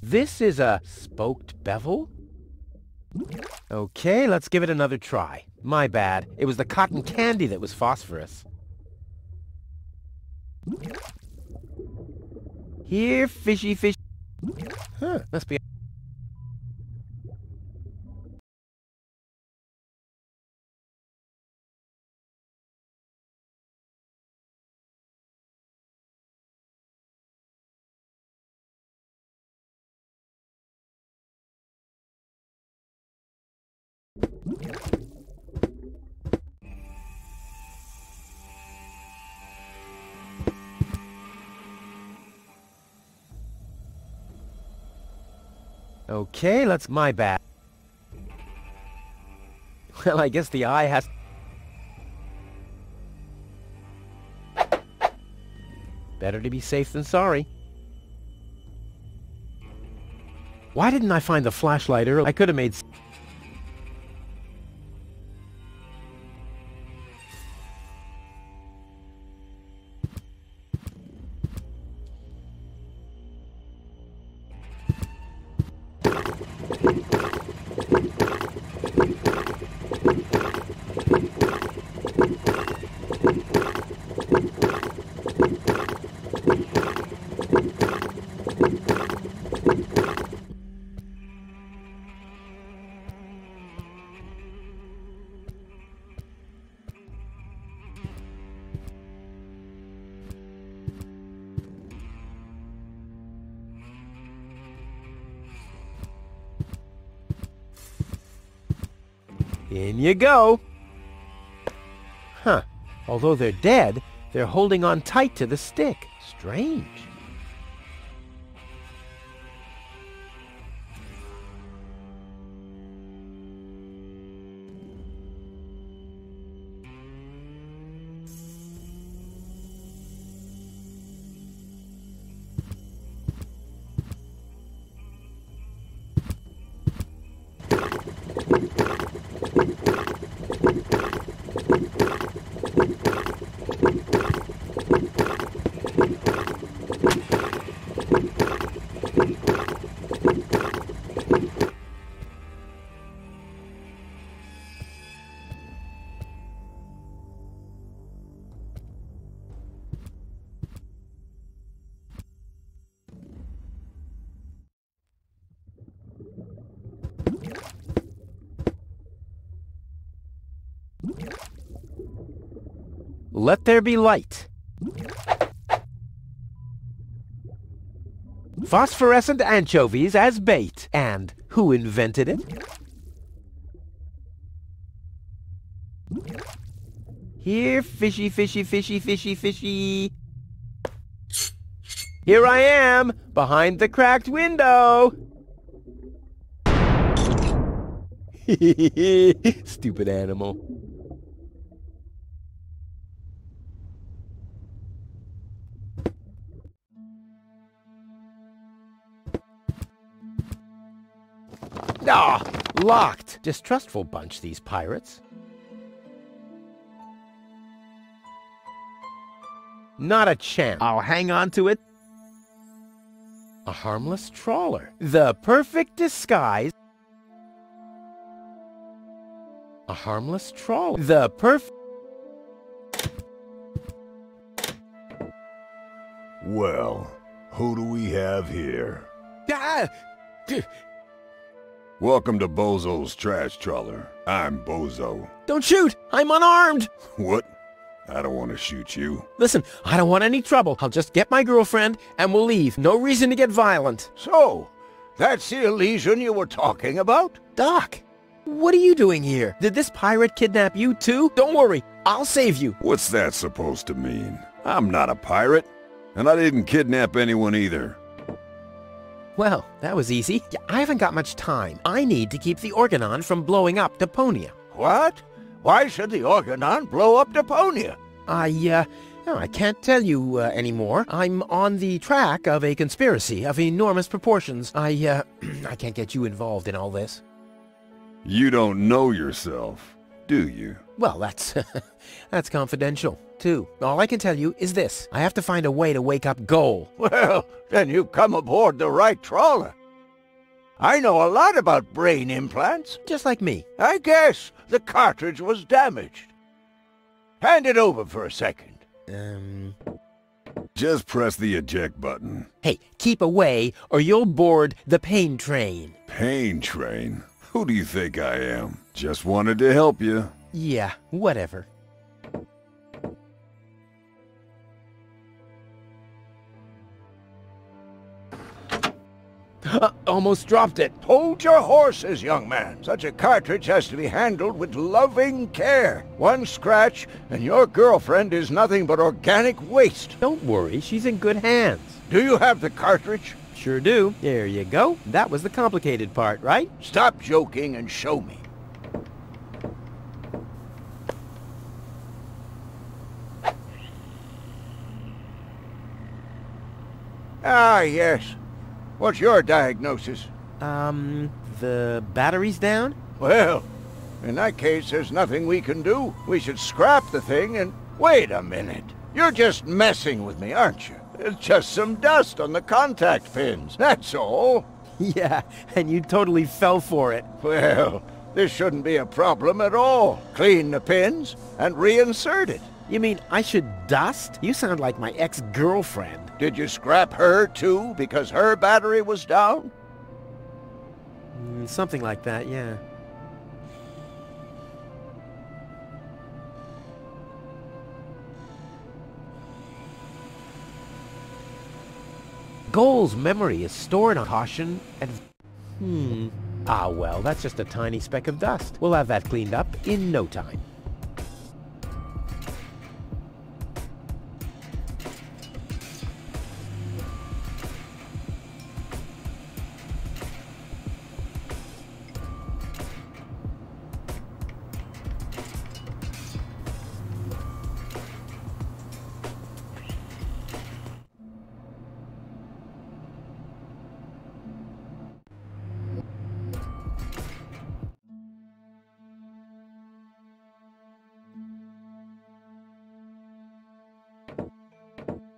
This is a spoked bevel? Okay, let's give it another try. My bad. It was the cotton candy that was phosphorus. Here, fishy fish. Huh, must be... Okay, let's... My bad. Well, I guess the eye has... Better to be safe than sorry. Why didn't I find the flashlight earlier? I could have made... In you go. Huh. Although they're dead, they're holding on tight to the stick. Strange. Let there be light. Phosphorescent anchovies as bait. And who invented it? Here, fishy, fishy, fishy, fishy, fishy. Here I am, behind the cracked window. Stupid animal. Ah, locked. Distrustful bunch, these pirates. Not a chance. I'll hang on to it. A harmless trawler. The perfect disguise. A harmless trawler. The perfect... Well, who do we have here? Ah! Welcome to Bozo's Trash Trawler. I'm Bozo. Don't shoot! I'm unarmed! What? I don't want to shoot you. Listen, I don't want any trouble. I'll just get my girlfriend and we'll leave. No reason to get violent. So, that's the Elizjum you were talking about? Doc, what are you doing here? Did this pirate kidnap you too? Don't worry, I'll save you. What's that supposed to mean? I'm not a pirate, and I didn't kidnap anyone either. Well, that was easy. I haven't got much time. I need to keep the Organon from blowing up Deponia. What? Why should the Organon blow up Deponia? I can't tell you anymore. I'm on the track of a conspiracy of enormous proportions. I can't get you involved in all this. You don't know yourself, do you? Well, that's that's confidential, too. All I can tell you is this. I have to find a way to wake up Goal. Well, then you've come aboard the right trawler. I know a lot about brain implants. Just like me. I guess the cartridge was damaged. Hand it over for a second. Just press the eject button. Hey, keep away or you'll board the pain train. Pain train? Who do you think I am? Just wanted to help you. Yeah, whatever. Almost dropped it. Hold your horses, young man. Such a cartridge has to be handled with loving care. One scratch, and your girlfriend is nothing but organic waste. Don't worry, she's in good hands. Do you have the cartridge? Sure do. There you go. That was the complicated part, right? Stop joking and show me. Ah, yes. What's your diagnosis? The battery's down? Well, in that case, there's nothing we can do. We should scrap the thing and... Wait a minute. You're just messing with me, aren't you? It's just some dust on the contact pins, that's all. Yeah, and you totally fell for it. Well, this shouldn't be a problem at all. Clean the pins and reinsert it. You mean I should dust? You sound like my ex-girlfriend. Did you scrap her, too, because her battery was down? Something like that, yeah. Goal's memory is stored on caution and... Ah, well, that's just a tiny speck of dust. We'll have that cleaned up in no time.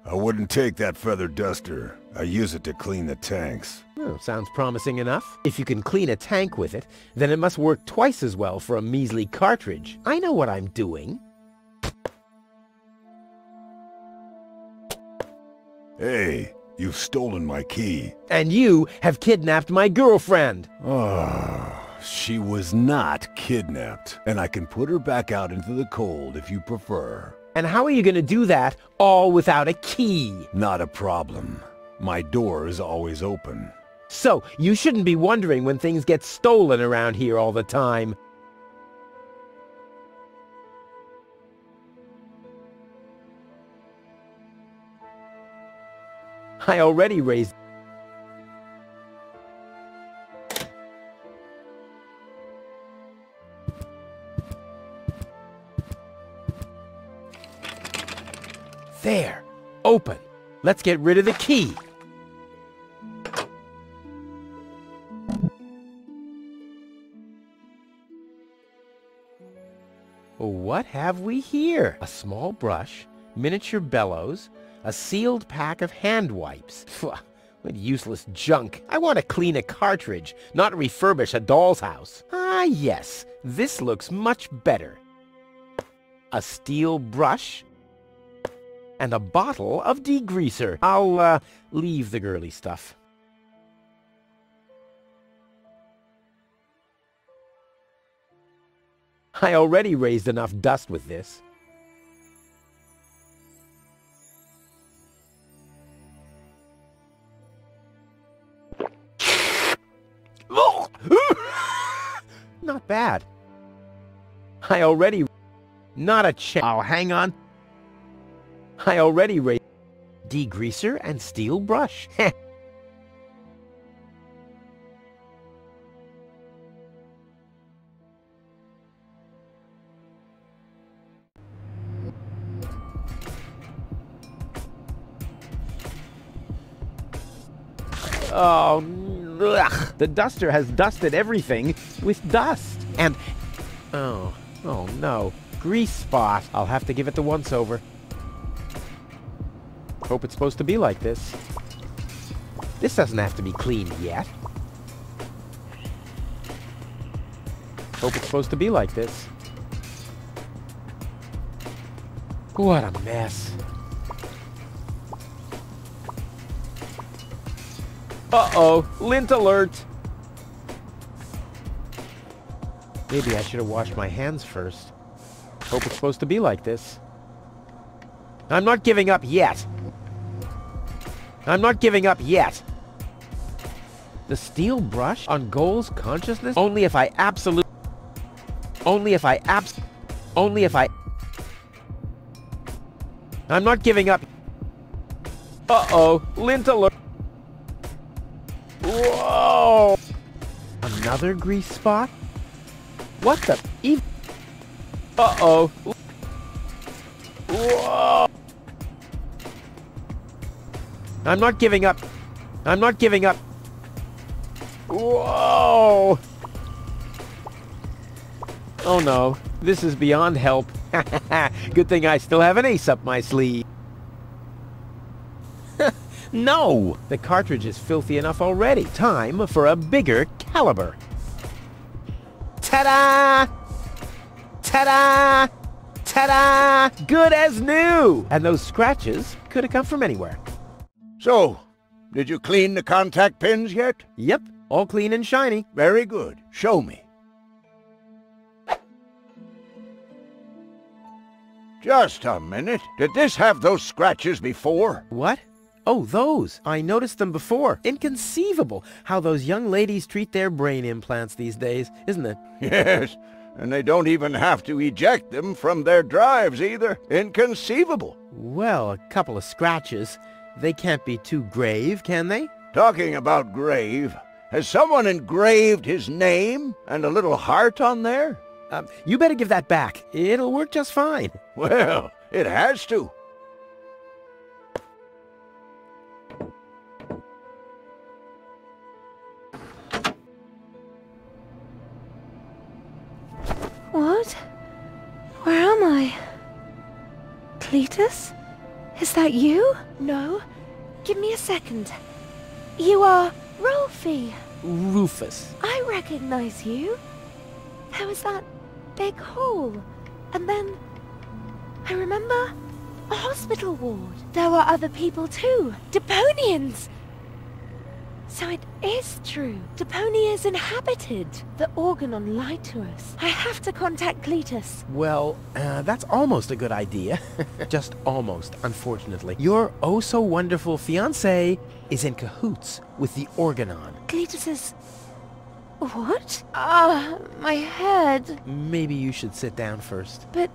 I wouldn't take that feather duster. I use it to clean the tanks. Oh, sounds promising enough. If you can clean a tank with it, then it must work twice as well for a measly cartridge. I know what I'm doing. Hey, you've stolen my key. And you have kidnapped my girlfriend. She was not kidnapped, and I can put her back out into the cold if you prefer. And how are you going to do that all without a key? Not a problem. My door is always open. So, you shouldn't be wondering when things get stolen around here all the time. I already raised... There. Open. Let's get rid of the key. What have we here? A small brush, miniature bellows, a sealed pack of hand wipes. Phew, what useless junk. I want to clean a cartridge, not refurbish a doll's house. Ah, yes. This looks much better. A steel brush and a bottle of degreaser. I'll, leave the girly stuff. I already raised enough dust with this. Not bad. I already... Not a chance. I'll hang on. I already raised degreaser and steel brush. Oh, ugh. The duster has dusted everything with dust. And, oh no. grease spot. I'll have to give it the once-over. Hope it's supposed to be like this. This doesn't have to be cleaned yet. Hope it's supposed to be like this. What a mess. Uh-oh, lint alert! Maybe I should have washed my hands first. Hope it's supposed to be like this. I'm not giving up yet. I'm not giving up yet. The steel brush on Goal's consciousness? Only if I I'm not giving up. Uh-oh, lint alert. Whoa! Another grease spot? What the Uh-oh. Whoa! I'm not giving up. I'm not giving up. Whoa! Oh no, this is beyond help. Good thing I still have an ace up my sleeve. No! The cartridge is filthy enough already. Time for a bigger caliber. Ta-da! Ta-da! Ta-da! Good as new! And those scratches could have come from anywhere. So, did you clean the contact pins yet? Yep, all clean and shiny. Very good. Show me. Just a minute. Did this have those scratches before? What? Oh, those. I noticed them before. Inconceivable how those young ladies treat their brain implants these days, isn't it? Yes, and they don't even have to eject them from their drives either. Inconceivable. Well, a couple of scratches. They can't be too grave, can they? Talking about grave, has someone engraved his name and a little heart on there? You better give that back. It'll work just fine. Well, it has to. What? Where am I? Cletus? Is that you? No. Give me a second. You are Rolfie. Rufus. I recognize you. There was that big hole. And then I remember a hospital ward. There were other people too. Deponians! So it is true. Deponia is inhabited. The Organon lied to us. I have to contact Cletus. Well, that's almost a good idea. Just almost, unfortunately. Your oh-so-wonderful fiancé is in cahoots with the Organon. Cletus is... What? Ah, my head. Maybe you should sit down first. But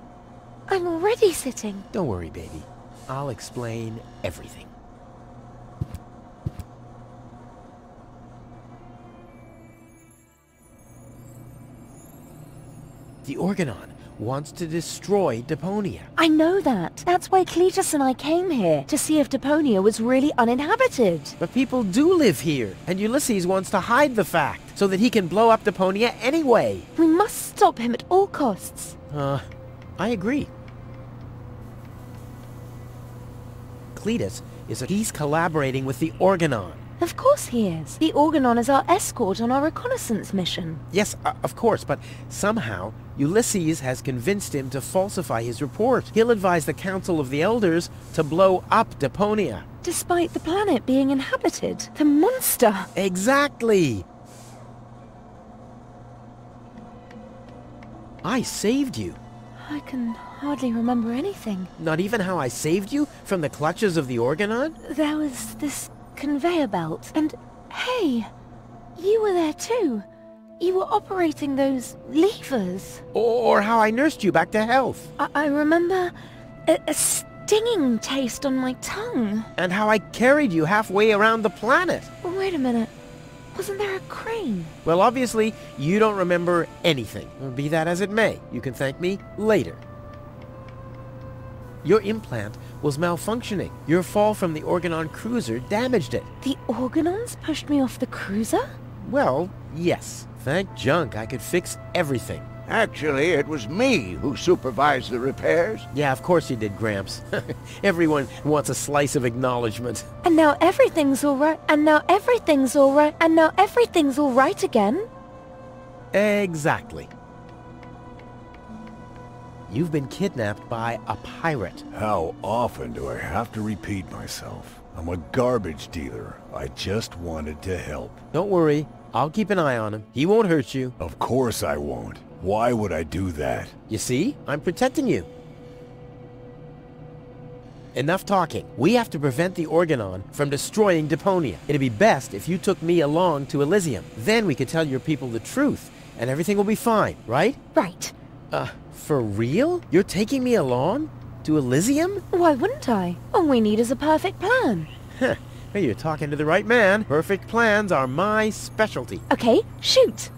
I'm already sitting. Don't worry, baby. I'll explain everything. The Organon wants to destroy Deponia. I know that. That's why Cletus and I came here, to see if Deponia was really uninhabited. But people do live here, and Ulysses wants to hide the fact, so that he can blow up Deponia anyway. We must stop him at all costs. I agree. Cletus he's collaborating with the Organon. Of course he is. The Organon is our escort on our reconnaissance mission. Yes, of course, but somehow Ulysses has convinced him to falsify his report. He'll advise the Council of the Elders to blow up Deponia. Despite the planet being inhabited. The monster! Exactly! I saved you. I can hardly remember anything. Not even how I saved you from the clutches of the Organon? There was this conveyor belt, and hey, you were there too. You were operating those levers. Or how I nursed you back to health. I remember a stinging taste on my tongue. And how I carried you halfway around the planet. Wait a minute. Wasn't there a crane? Well, obviously, you don't remember anything. Be that as it may, you can thank me later. Your implant was malfunctioning. Your fall from the Organon cruiser damaged it. The Organons pushed me off the cruiser? Well, yes. Thank junk I could fix everything. Actually, it was me who supervised the repairs. Yeah, of course you did, Gramps. Everyone wants a slice of acknowledgement. And now everything's all right. And now everything's all right. And now everything's all right again. Exactly. You've been kidnapped by a pirate. How often do I have to repeat myself? I'm a garbage dealer. I just wanted to help. Don't worry. I'll keep an eye on him. He won't hurt you. Of course I won't. Why would I do that? You see? I'm protecting you. Enough talking. We have to prevent the Organon from destroying Deponia. It'd be best if you took me along to Elizjum. Then we could tell your people the truth, and everything will be fine, right? Right. For real? You're taking me along? To Elizjum? Why wouldn't I? All we need is a perfect plan. Heh. Hey, you're talking to the right man. Perfect plans are my specialty. Okay, shoot.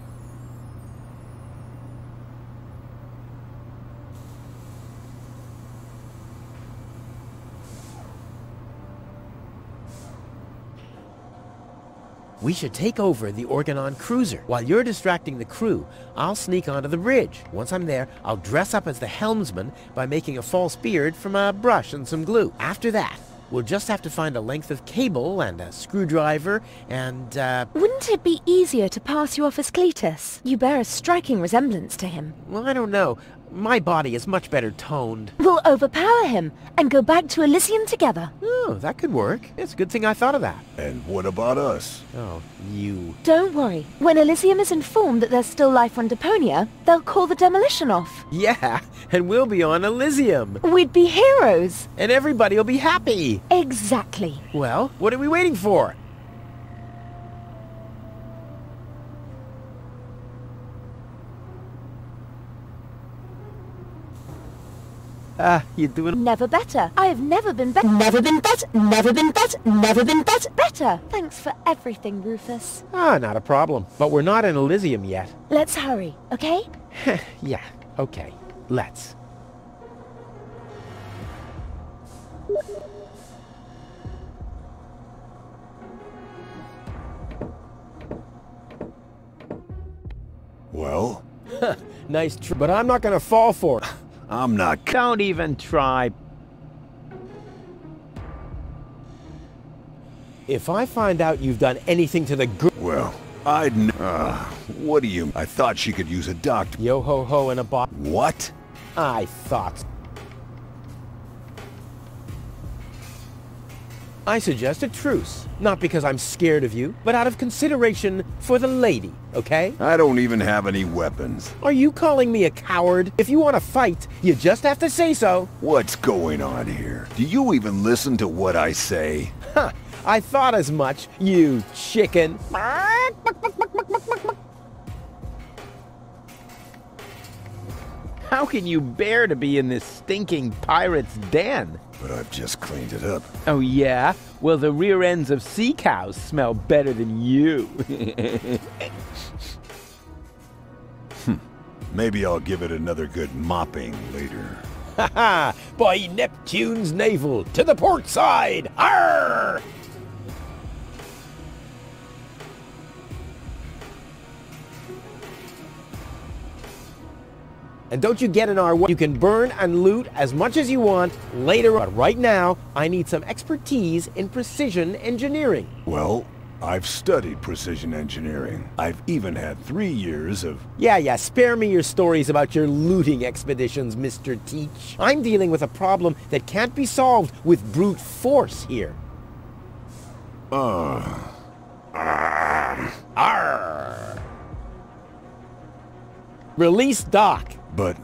We should take over the Organon cruiser. While you're distracting the crew, I'll sneak onto the bridge. Once I'm there, I'll dress up as the helmsman by making a false beard from a brush and some glue. After that, we'll just have to find a length of cable and a screwdriver and, Wouldn't it be easier to pass you off as Cletus? You bear a striking resemblance to him. well, I don't know. My body is much better toned. We'll overpower him and go back to Elizjum together. Oh, that could work. It's a good thing I thought of that. And what about us? Oh, you. Don't worry. When Elizjum is informed that there's still life on Deponia, they'll call the demolition off. Yeah, and we'll be on Elizjum. We'd be heroes. And everybody will be happy. Exactly. Well, what are we waiting for? You doing... Never better. I have never been better. Never been better. Never been better. Never been better. Better. Thanks for everything, Rufus. Not a problem. But we're not in Elizjum yet. Let's hurry, okay? Yeah, okay. Let's. Well, Nice but I'm not gonna fall for it. I'm not... Don't even try. If I find out you've done anything to the girl... Well, what do you... I thought she could use a doctor. Yo-ho-ho in a box. What? I thought... I suggest a truce. Not because I'm scared of you, but out of consideration for the lady, okay? I don't even have any weapons. Are you calling me a coward? If you want to fight, you just have to say so. What's going on here? Do you even listen to what I say? Huh, I thought as much, you chicken. How can you bear to be in this stinking pirate's den? But I've just cleaned it up. Oh, yeah? Well, the rear ends of sea cows smell better than you. Maybe I'll give it another good mopping later. Ha ha! By Neptune's navel, to the port side! Arr! And don't you get in our way. You can burn and loot as much as you want later on. But right now, I need some expertise in precision engineering. Well, I've studied precision engineering. I've even had 3 years of... Yeah, spare me your stories about your looting expeditions, Mr. Teach. I'm dealing with a problem that can't be solved with brute force here. Arr! Release Doc. But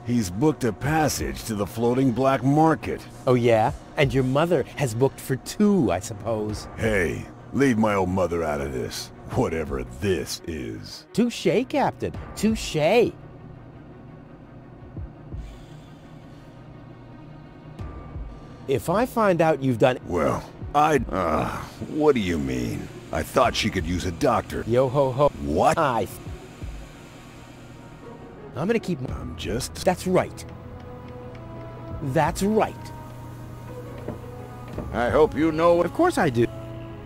he's booked a passage to the floating black market. Oh, yeah? And your mother has booked for 2, I suppose. Hey, leave my old mother out of this. Whatever this is. Touché, Captain. Touché. If I find out you've done... Well, what do you mean? I thought she could use a doctor. Yo-ho-ho. What? I'm gonna keep... I'm just... That's right. That's right. I hope you know... Of course I do.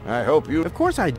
I hope you... Of course I do.